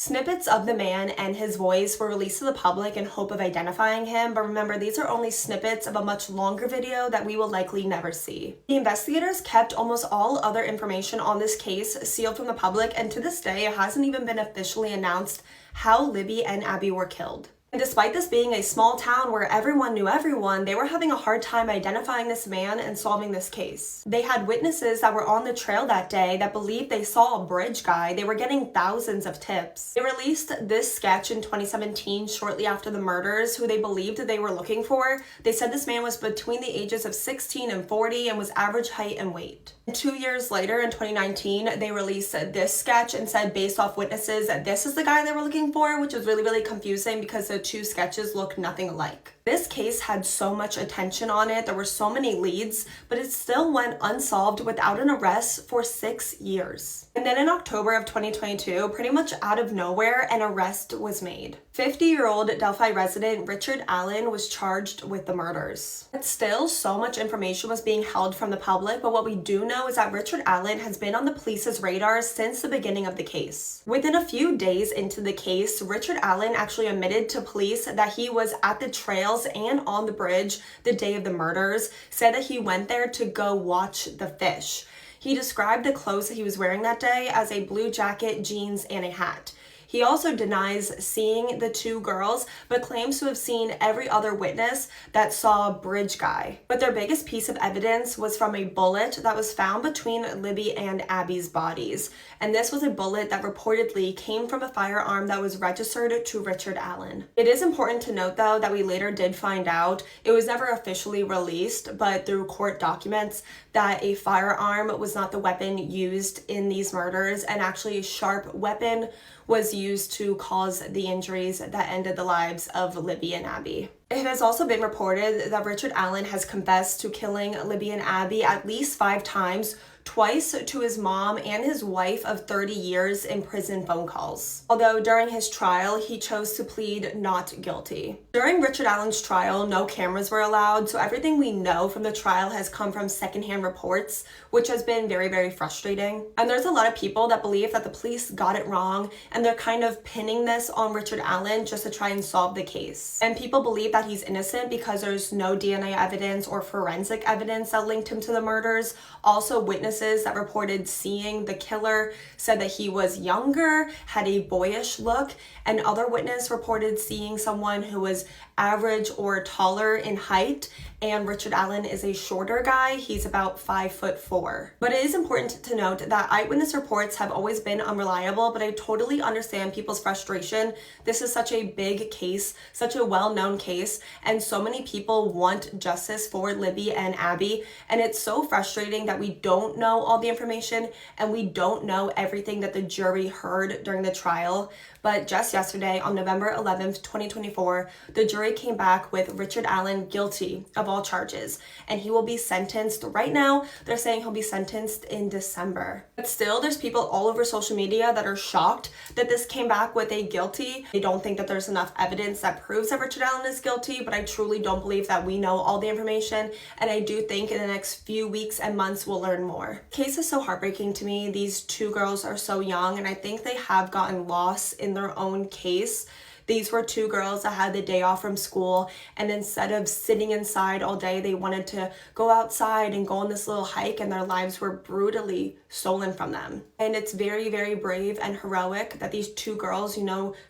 Snippets of the man and his voice were released to the public in hope of identifying him, but remember, these are only snippets of a much longer video that we will likely never see. The investigators kept almost all other information on this case sealed from the public, and to this day, it hasn't even been officially announced how Libby and Abby were killed. And despite this being a small town where everyone knew everyone, they were having a hard time identifying this man and solving this case. They had witnesses that were on the trail that day that believed they saw a bridge guy. They were getting thousands of tips. They released this sketch in 2017, shortly after the murders, who they believed they were looking for. They said this man was between the ages of 16 and 40 and was average height and weight. 2 years later, in 2019, they released this sketch and said, based off witnesses, that this is the guy they were looking for, which was really, really confusing because the two sketches look nothing alike. This case had so much attention on it, there were so many leads, but it still went unsolved without an arrest for 6 years. And then in October of 2022, pretty much out of nowhere, an arrest was made. 50-year-old Delphi resident Richard Allen was charged with the murders. But still, so much information was being held from the public, but what we do know is that Richard Allen has been on the police's radar since the beginning of the case. Within a few days into the case, Richard Allen actually admitted to police that he was at the trails and on the bridge the day of the murders, said that he went there to go watch the fish. He described the clothes that he was wearing that day as a blue jacket, jeans, and a hat. He also denies seeing the two girls, but claims to have seen every other witness that saw a bridge guy. But their biggest piece of evidence was from a bullet that was found between Libby and Abby's bodies. And this was a bullet that reportedly came from a firearm that was registered to Richard Allen. It is important to note, though, that we later did find out, it was never officially released, but through court documents, that a firearm was not the weapon used in these murders, and actually a sharp weapon was used to cause the injuries that ended the lives of Libby and Abby. It has also been reported that Richard Allen has confessed to killing Libby and Abby at least 5 times, twice to his mom and his wife of 30 years in prison phone calls. Although during his trial, he chose to plead not guilty. During Richard Allen's trial, no cameras were allowed, so everything we know from the trial has come from secondhand reports, which has been very, very frustrating. And there's a lot of people that believe that the police got it wrong, and they're kind of pinning this on Richard Allen just to try and solve the case. And people believe that he's innocent because there's no DNA evidence or forensic evidence that linked him to the murders. Also, witnesses that reported seeing the killer said that he was younger, had a boyish look, and other witnesses reported seeing someone who was average or taller in height, and Richard Allen is a shorter guy. He's about 5'4". But it is important to note that eyewitness reports have always been unreliable, but I totally understand people's frustration. This is such a big case, such a well-known case, and so many people want justice for Libby and Abby, and it's so frustrating that we don't know all the information and we don't know everything that the jury heard during the trial. But just yesterday, on November 11th, 2024, the jury came back with Richard Allen guilty of all charges, and he will be sentenced. Right now, they're saying he'll be sentenced in December. But still, there's people all over social media that are shocked that this came back with a guilty. They don't think that there's enough evidence that proves that Richard Allen is guilty, but I truly don't believe that we know all the information, and I do think in the next few weeks and months we'll learn more. The case is so heartbreaking to me. These two girls are so young, and I think they have gotten lost in their own case. These were two girls that had the day off from school, and instead of sitting inside all day, they wanted to go outside and go on this little hike, and their lives were brutally stolen from them. And it's very, very brave and heroic that these two girls,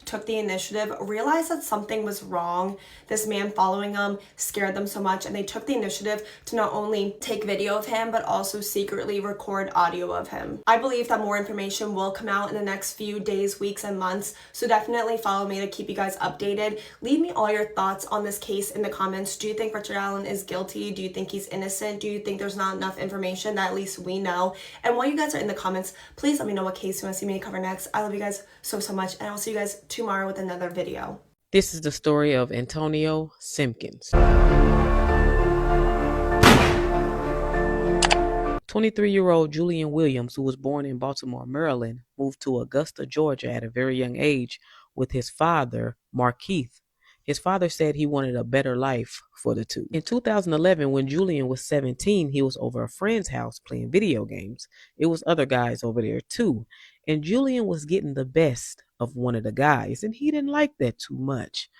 took the initiative, realized that something was wrong. This man following them scared them so much, and they took the initiative to not only take video of him, but also secretly record audio of him. I believe that more information will come out in the next few days, weeks, and months, so definitely follow me to keep you guys updated. Leave me all your thoughts on this case in the comments. Do you think Richard Allen is guilty? Do you think he's innocent? Do you think there's not enough information that at least we know? And while you guys are in the comments, please let me know what case you want to see me cover next. I love you guys so, so much, and I'll see you guys tomorrow with another video. This is the story of Antonio Simpkins. 23-year-old Julian Williams, who was born in Baltimore, Maryland, moved to Augusta, Georgia at a very young age with his father, Markeith. His father said he wanted a better life for the two. In 2011, when Julian was 17, he was over a friend's house playing video games. It was other guys over there too, and Julian was getting the best of one of the guys, and he didn't like that too much.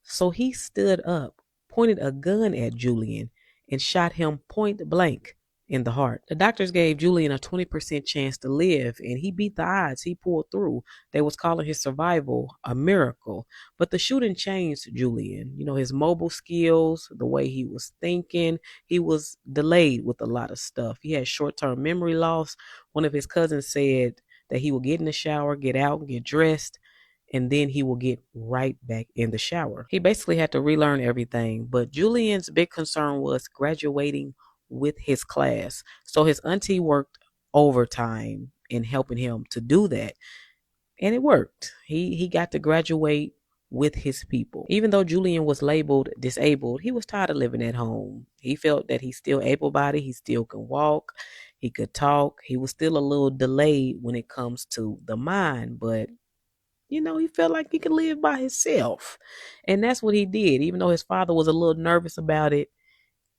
So he stood up, pointed a gun at Julian, and shot him point blank in the heart. The doctors gave Julian a 20% chance to live, and he beat the odds. He pulled through. They was calling his survival a miracle. But the shooting changed Julian. You know, his mobile skills, the way he was thinking, he was delayed with a lot of stuff. He had short-term memory loss. One of his cousins said that he would get in the shower, get out, get dressed, and then he will get right back in the shower. He basically had to relearn everything, but Julian's big concern was graduating with his class. So his auntie worked overtime in helping him to do that, and it worked. He got to graduate with his people. Even though Julian was labeled disabled, he was tired of living at home. He felt that he's still able-bodied, he still can walk, he could talk. He was still a little delayed when it comes to the mind, but you know, he felt like he could live by himself. And that's what he did. Even though his father was a little nervous about it,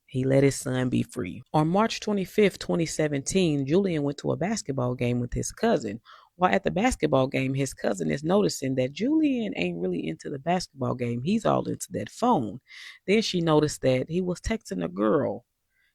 he let his son be free. On March 25th, 2017, Julian went to a basketball game with his cousin. While at the basketball game, his cousin is noticing that Julian ain't really into the basketball game. He's all into that phone. Then she noticed that he was texting a girl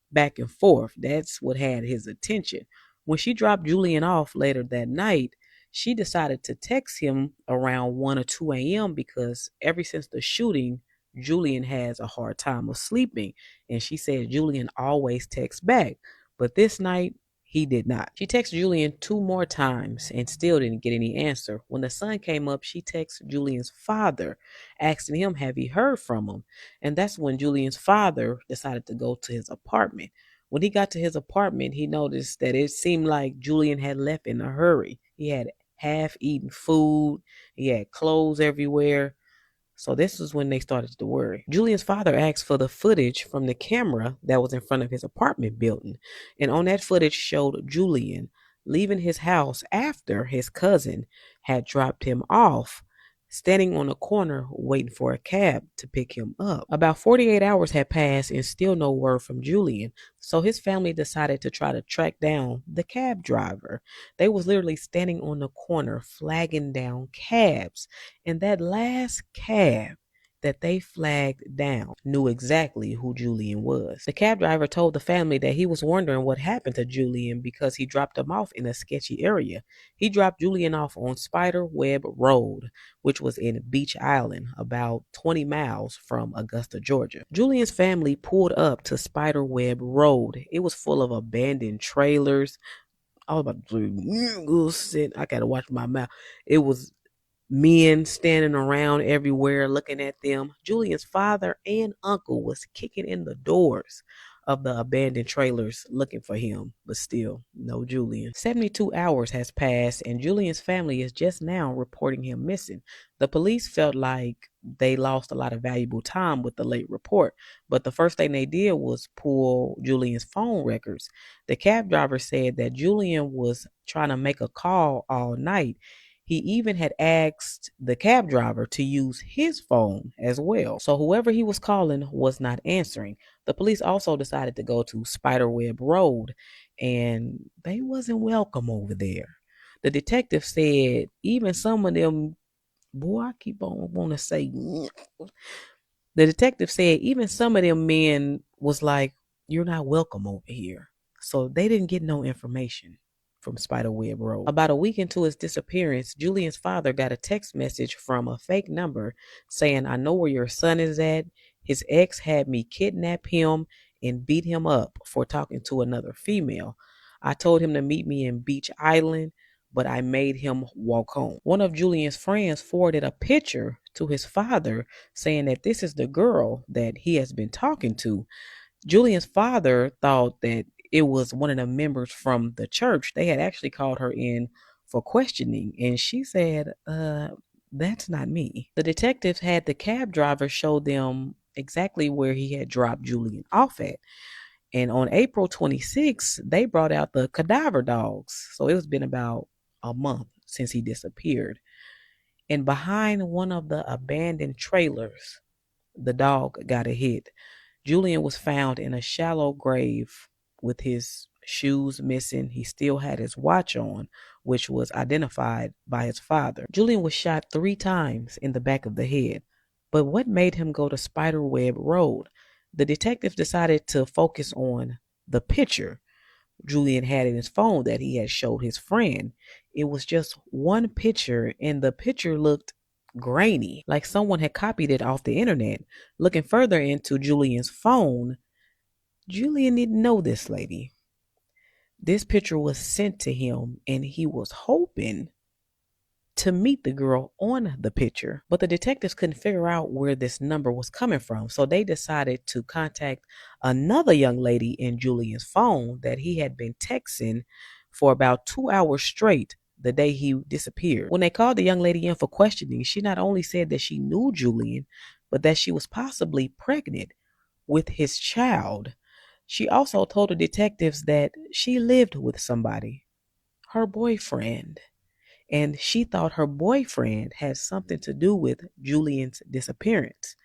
back and forth. That's what had his attention. When she dropped Julian off later that night, she decided to text him around 1 or 2 a.m. because ever since the shooting, Julian has a hard time of sleeping. And she said Julian always texts back. But this night, he did not. She texted Julian 2 more times and still didn't get any answer. When the sun came up, she texted Julian's father, asking him, have he heard from him? And that's when Julian's father decided to go to his apartment. When he got to his apartment, he noticed that it seemed like Julian had left in a hurry. He had half-eaten food. He had clothes everywhere. So this is when they started to worry. Julian's father asked for the footage from the camera that was in front of his apartment building. And on that footage showed Julian leaving his house after his cousin had dropped him off, standing on a corner waiting for a cab to pick him up. About 48 hours had passed and still no word from Julian, so his family decided to try to track down the cab driver. They was literally standing on the corner flagging down cabs, and that last cab that they flagged down knew exactly who Julian was. The cab driver told the family that he was wondering what happened to Julian because he dropped him off in a sketchy area. He dropped Julian off on Spider Web Road, which was in Beach Island, about 20 miles from Augusta, Georgia. Julian's family pulled up to Spider Web Road. It was full of abandoned trailers. I was about to sit. I gotta watch my mouth. It was men standing around everywhere looking at them. Julian's father and uncle was kicking in the doors of the abandoned trailers looking for him, but still no Julian. 72 hours has passed and Julian's family is just now reporting him missing. The police felt like they lost a lot of valuable time with the late report, but the first thing they did was pull Julian's phone records. The cab driver said that Julian was trying to make a call all night. He even had asked the cab driver to use his phone as well. So whoever he was calling was not answering. The police also decided to go to Spiderweb Road, and they wasn't welcome over there. The detective said even some of them, boy, I keep on want to say, the detective said even some of them men was like, you're not welcome over here. So they didn't get no information from Spiderweb Road. About a week into his disappearance, Julian's father got a text message from a fake number saying, I know where your son is at. His ex had me kidnap him and beat him up for talking to another female. I told him to meet me in Beach Island, but I made him walk home. One of Julian's friends forwarded a picture to his father saying that this is the girl that he has been talking to. Julian's father thought that it was one of the members from the church. They had actually called her in for questioning, and she said, that's not me. The detectives had the cab driver show them exactly where he had dropped Julian off at. And on April 26th, they brought out the cadaver dogs. So it was been about a month since he disappeared. And behind one of the abandoned trailers, the dog got a hit. Julian was found in a shallow grave with his shoes missing. He still had his watch on, which was identified by his father. Julian was shot 3 times in the back of the head. But what made him go to Spiderweb Road? The detectives decided to focus on the picture Julian had in his phone that he had showed his friend. It was just one picture, and the picture looked grainy, like someone had copied it off the internet. Looking further into Julian's phone, Julian didn't know this lady. This picture was sent to him, and he was hoping to meet the girl on the picture, but the detectives couldn't figure out where this number was coming from. So they decided to contact another young lady in Julian's phone that he had been texting for about 2 hours straight the day he disappeared. When they called the young lady in for questioning, she not only said that she knew Julian, but that she was possibly pregnant with his child. She also told the detectives that she lived with somebody, her boyfriend, and she thought her boyfriend had something to do with Julian's disappearance.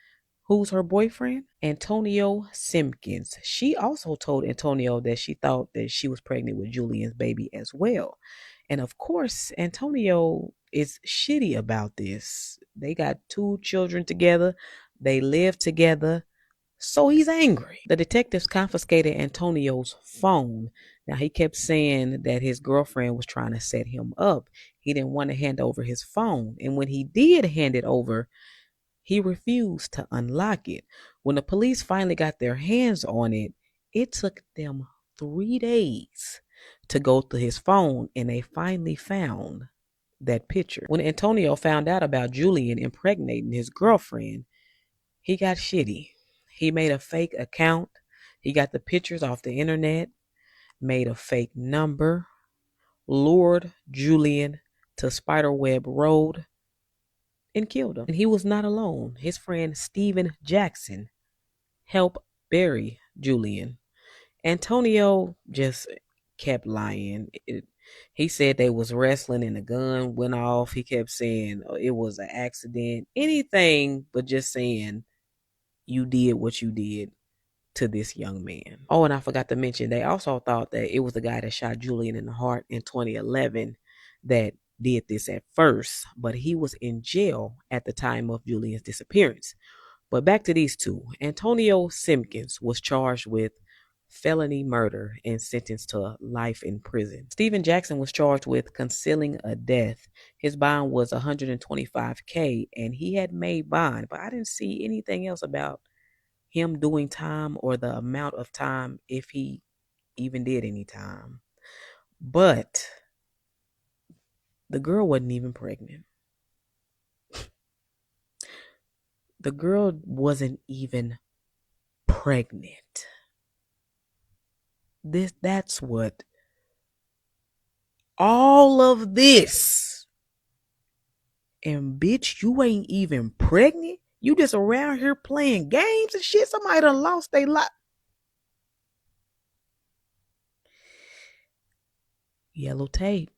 Who's her boyfriend? Antonio Simpkins. She also told Antonio that she thought that she was pregnant with Julian's baby as well. And of course, Antonio is shitty about this. They got 2 children together. They live together. So he's angry. The detectives confiscated Antonio's phone. Now, he kept saying that his girlfriend was trying to set him up. He didn't want to hand over his phone. And when he did hand it over, he refused to unlock it. When the police finally got their hands on it, it took them 3 days to go through his phone, and they finally found that picture. When Antonio found out about Julian impregnating his girlfriend, he got shitty. He made a fake account. He got the pictures off the internet, made a fake number, lured Julian to Spiderweb Road, and killed him. And he was not alone. His friend Steven Jackson helped bury Julian. Antonio just kept lying. He said they was wrestling and the gun went off. He kept saying it was an accident. Anything but just saying you did what you did to this young man. Oh, and I forgot to mention, they also thought that it was the guy that shot Julian in the heart in 2011 that did this at first, but he was in jail at the time of Julian's disappearance. But back to these 2. Antonio Simpkins was charged with felony murder and sentenced to life in prison. Steven Jackson was charged with concealing a death. His bond was $125K, and he had made bond, but I didn't see anything else about him doing time or the amount of time, if he even did any time. But the girl wasn't even pregnant. The girl wasn't even pregnant. That's what all of this. And bitch, you ain't even pregnant? You just around here playing games and shit? Somebody done lost their life. Yellow tape.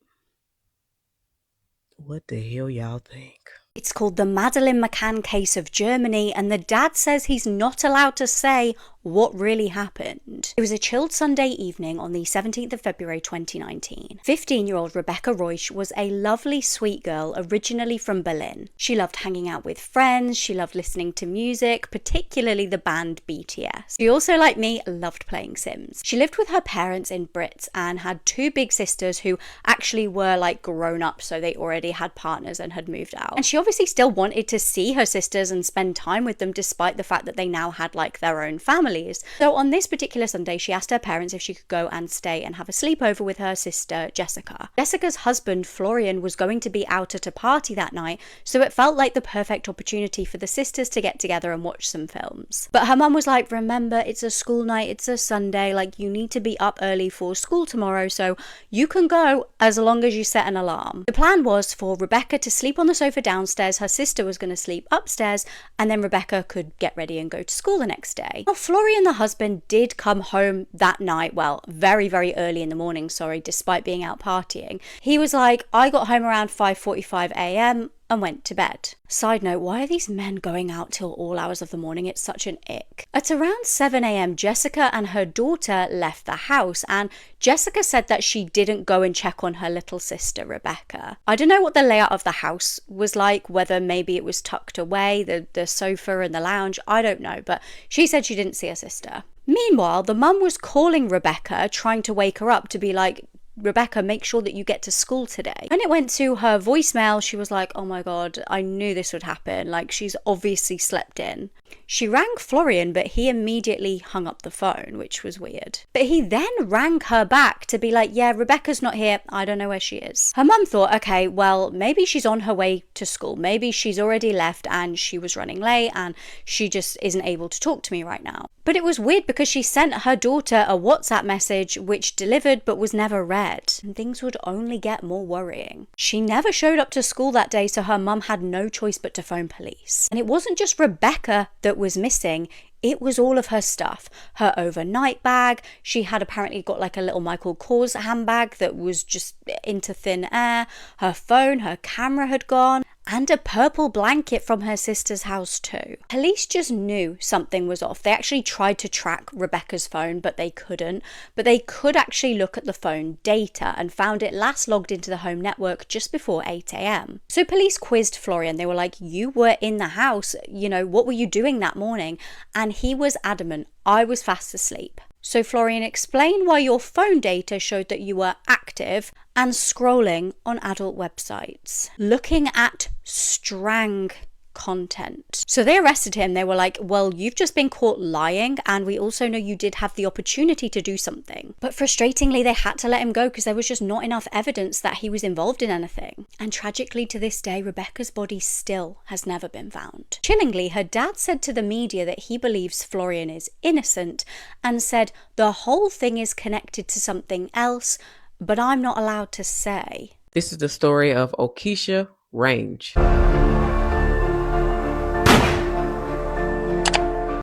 What the hell y'all think? It's called the Madeleine McCann case of Germany, and the dad says he's not allowed to say what really happened. It was a chilled Sunday evening on the 17th of February 2019. 15-year-old Rebecca Reusch was a lovely, sweet girl originally from Berlin. She loved hanging out with friends, she loved listening to music, particularly the band BTS. She also, like me, loved playing Sims. She lived with her parents in Brits and had 2 big sisters who actually were like grown up, so they already had partners and had moved out. And she obviously still wanted to see her sisters and spend time with them despite the fact that they now had like their own families. So on this particular Sunday, she asked her parents if she could go and stay and have a sleepover with her sister Jessica. Jessica's husband Florian was going to be out at a party that night, so it felt like the perfect opportunity for the sisters to get together and watch some films. But her mum was like, remember, it's a school night, it's a Sunday, like you need to be up early for school tomorrow, so you can go as long as you set an alarm. The plan was for Rebecca to sleep on the sofa downstairs, her sister was going to sleep upstairs, and then Rebecca could get ready and go to school the next day. Now, Florian, the husband, did come home that night, well, very, very early in the morning, despite being out partying. He was like, I got home around 5:45 a.m, and went to bed. Side note, why are these men going out till all hours of the morning? It's such an ick. At around 7 a.m, Jessica and her daughter left the house, and Jessica said that she didn't go and check on her little sister, Rebecca. I don't know what the layout of the house was like, whether maybe it was tucked away, the sofa and the lounge, I don't know, but she said she didn't see her sister. Meanwhile, the mum was calling Rebecca, trying to wake her up to be like, Rebecca, make sure that you get to school today. When it went to her voicemail, she was like, oh my God, I knew this would happen. Like, she's obviously slept in. She rang Florian, but he immediately hung up the phone, which was weird. But he then rang her back to be like, yeah, Rebecca's not here. I don't know where she is. Her mum thought, okay, well, maybe she's on her way to school. Maybe she's already left and she was running late and she just isn't able to talk to me right now. But it was weird because she sent her daughter a WhatsApp message which delivered but was never read. And things would only get more worrying. She never showed up to school that day, so her mum had no choice but to phone police. And it wasn't just Rebecca that was missing, it was all of her stuff. Her overnight bag, she had apparently got like a little Michael Kors handbag that was just into thin air. Her phone, her camera had gone, and a purple blanket from her sister's house too. Police just knew something was off. They actually tried to track Rebecca's phone, but they couldn't. But they could actually look at the phone data and found it last logged into the home network just before 8 a.m. So police quizzed Florian. They were like, you were in the house, you know, what were you doing that morning? And he was adamant, I was fast asleep. So Florian, explain why your phone data showed that you were active and scrolling on adult websites, looking at strang content. So they arrested him. They were like, well, you've just been caught lying, and we also know you did have the opportunity to do something. But frustratingly, they had to let him go because there was just not enough evidence that he was involved in anything. And tragically, to this day, Rebecca's body still has never been found. Chillingly, her dad said to the media that he believes Florian is innocent and said the whole thing is connected to something else, but I'm not allowed to say. This is the story of Okisha Range.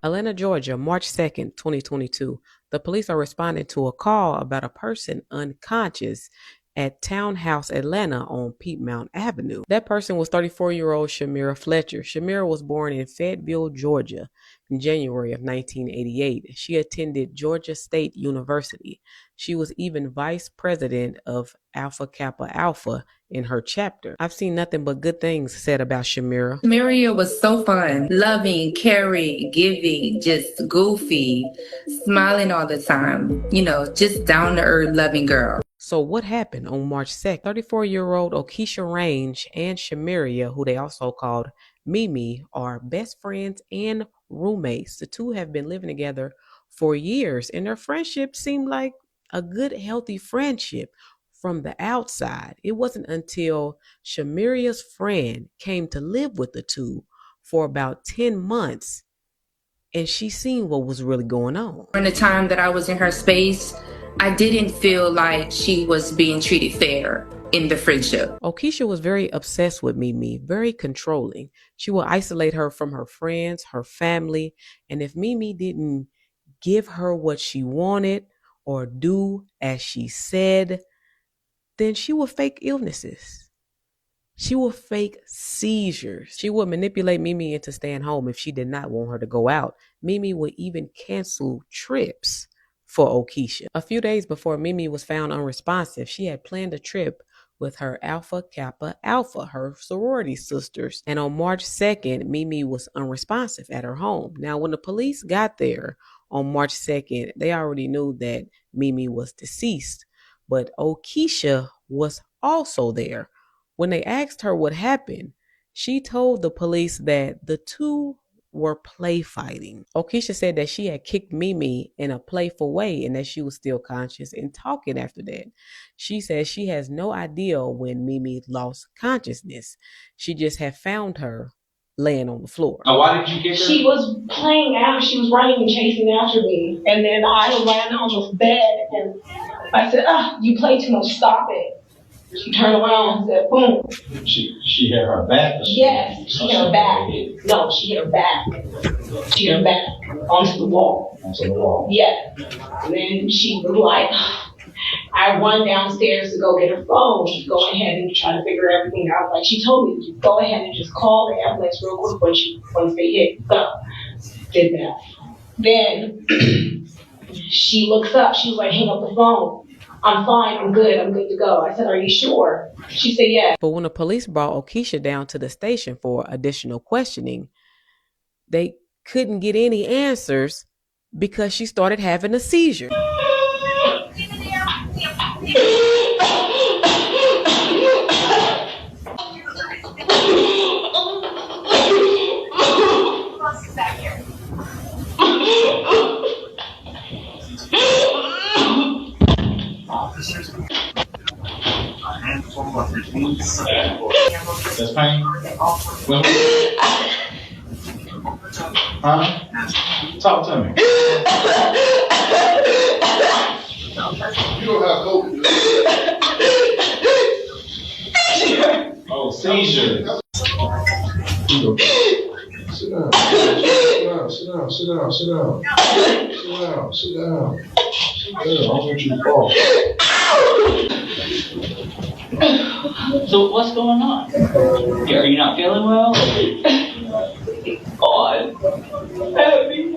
Atlanta, Georgia, March 2nd, 2022. The police are responding to a call about a person unconscious at Townhouse Atlanta on Piedmont Avenue. That person was 34-year-old Shamira Fletcher. Shamira was born in Fayetteville, Georgia in January of 1988. She attended Georgia State University. She was even vice president of Alpha Kappa Alpha in her chapter. I've seen nothing but good things said about Shamira. Shamira was so fun, loving, caring, giving, just goofy, smiling all the time. You know, just down-to-earth, loving girl. So what happened on March 2nd? 34-year-old Okisha Range and Shamira, who they also called Mimi, are best friends and roommates. The two have been living together for years, and their friendship seemed like a good, healthy friendship from the outside. It wasn't until Shamira's friend came to live with the two for about 10 months, and she seen what was really going on. During the time that I was in her space, I didn't feel like she was being treated fair in the friendship. Okisha was very obsessed with Mimi, very controlling. She would isolate her from her friends, her family, and if Mimi didn't give her what she wanted or do as she said, then she would fake illnesses. She would fake seizures. She would manipulate Mimi into staying home if she did not want her to go out. Mimi would even cancel trips for Okisha. A few days before Mimi was found unresponsive, she had planned a trip with her Alpha Kappa Alpha, her sorority sisters. And on March 2nd, Mimi was unresponsive at her home. Now, when the police got there on March 2nd, they already knew that Mimi was deceased, but Okisha was also there. When they asked her what happened, she told the police that the two were play fighting. Okisha said that she had kicked Mimi in a playful way and that she was still conscious and talking after that. She says she has no idea when Mimi lost consciousness. She just had found her laying on the floor. Now, why did you kick her? She was playing out. She was running and chasing after me. And then I ran on the bed and I said, you play too much, stop it. She turned around and said, boom. She hit her back? Yes, she hit her back. No, she hit her back. She hit her back onto the wall. Onto the wall? Yeah. And then she was like, I I run downstairs to go get her phone. She's going ahead and trying to figure everything out. Like she told me, just go ahead and just call the ambulance real quick once they hit. Go. Did that. Then she looks up. She was like, hang up the phone. I'm fine. I'm good to go. I said, are you sure? She said, yeah. But when the police brought Okisha down to the station for additional questioning, they couldn't get any answers because she started having a seizure. That's pain? Huh? Talk to me. You don't have COVID, do you? Oh, seizure. Sit down. Sit down. I don't want you to fall. So what's going on? Are you not feeling well? God. Okay.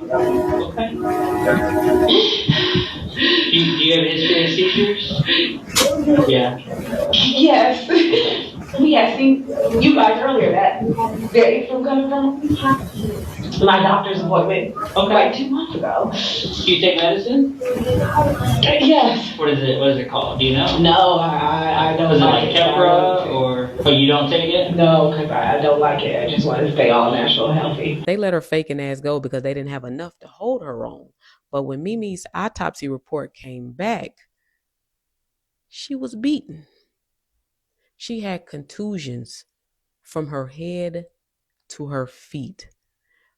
Do you have a history of seizures? Yeah. Yes. We had seen you guys earlier that day from coming from my doctor's appointment like 2 months ago. Do you take medicine? Yes. What is it called? Do you know? No, I don't Was it like like it. Keppra or you don't take it? No, because I don't like it. I just want to stay all natural and healthy. They let her faking ass go because they didn't have enough to hold her on. But when Mimi's autopsy report came back, she was beaten. She had contusions from her head to her feet.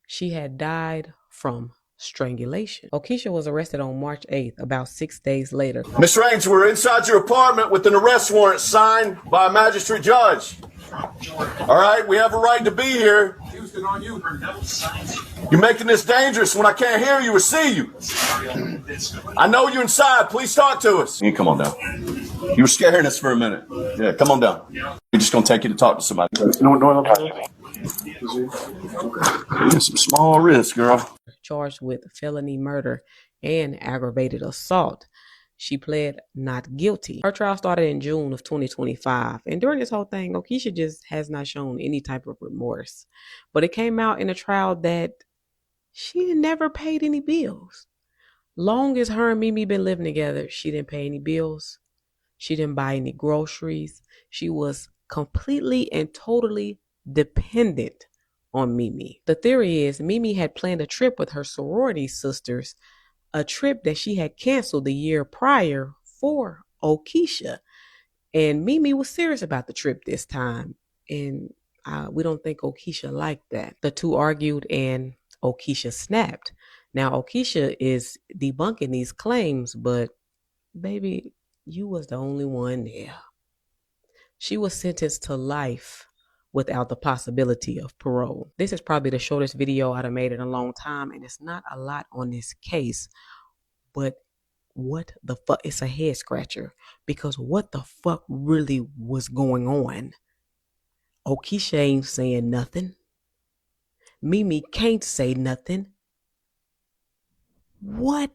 She had died from strangulation. Okisha was arrested on March 8th, about 6 days later. Miss Raines, we're inside your apartment with an arrest warrant signed by a magistrate judge. All right, we have a right to be here. You're making this dangerous when I can't hear you or see you. I know you're inside. Please talk to us. You come on down. You were scaring us for a minute. Yeah, come on down. We're just going to take you to talk to somebody. No. Some small risk, girl. Charged with felony murder and aggravated assault. She pled not guilty. Her trial started in June of 2025. And during this whole thing, Okisha just has not shown any type of remorse. But it came out in the trial that she never paid any bills. Long as her and Mimi been living together, she didn't pay any bills. She didn't buy any groceries. She was completely and totally dependent on Mimi. The theory is Mimi had planned a trip with her sorority sisters, a trip that she had canceled the year prior for Okisha. And Mimi was serious about the trip this time. And we don't think Okisha liked that. The two argued and Okisha snapped. Now, Okisha is debunking these claims, but baby, you was the only one there. She was sentenced to life without the possibility of parole. This is probably the shortest video I've made in a long time, and it's not a lot on this case, but what the fuck? It's a head scratcher, because what the fuck really was going on? Okisha ain't saying nothing. Mimi can't say nothing. What?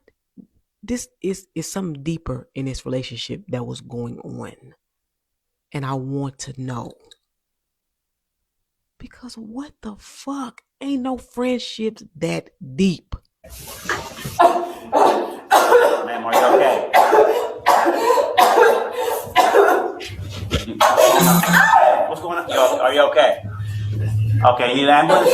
This is something deeper in this relationship that was going on. And I want to know. Because what the fuck? Ain't no friendships that deep. Ma'am, are you okay? What's going on? Are you okay? Okay, you need an ambulance?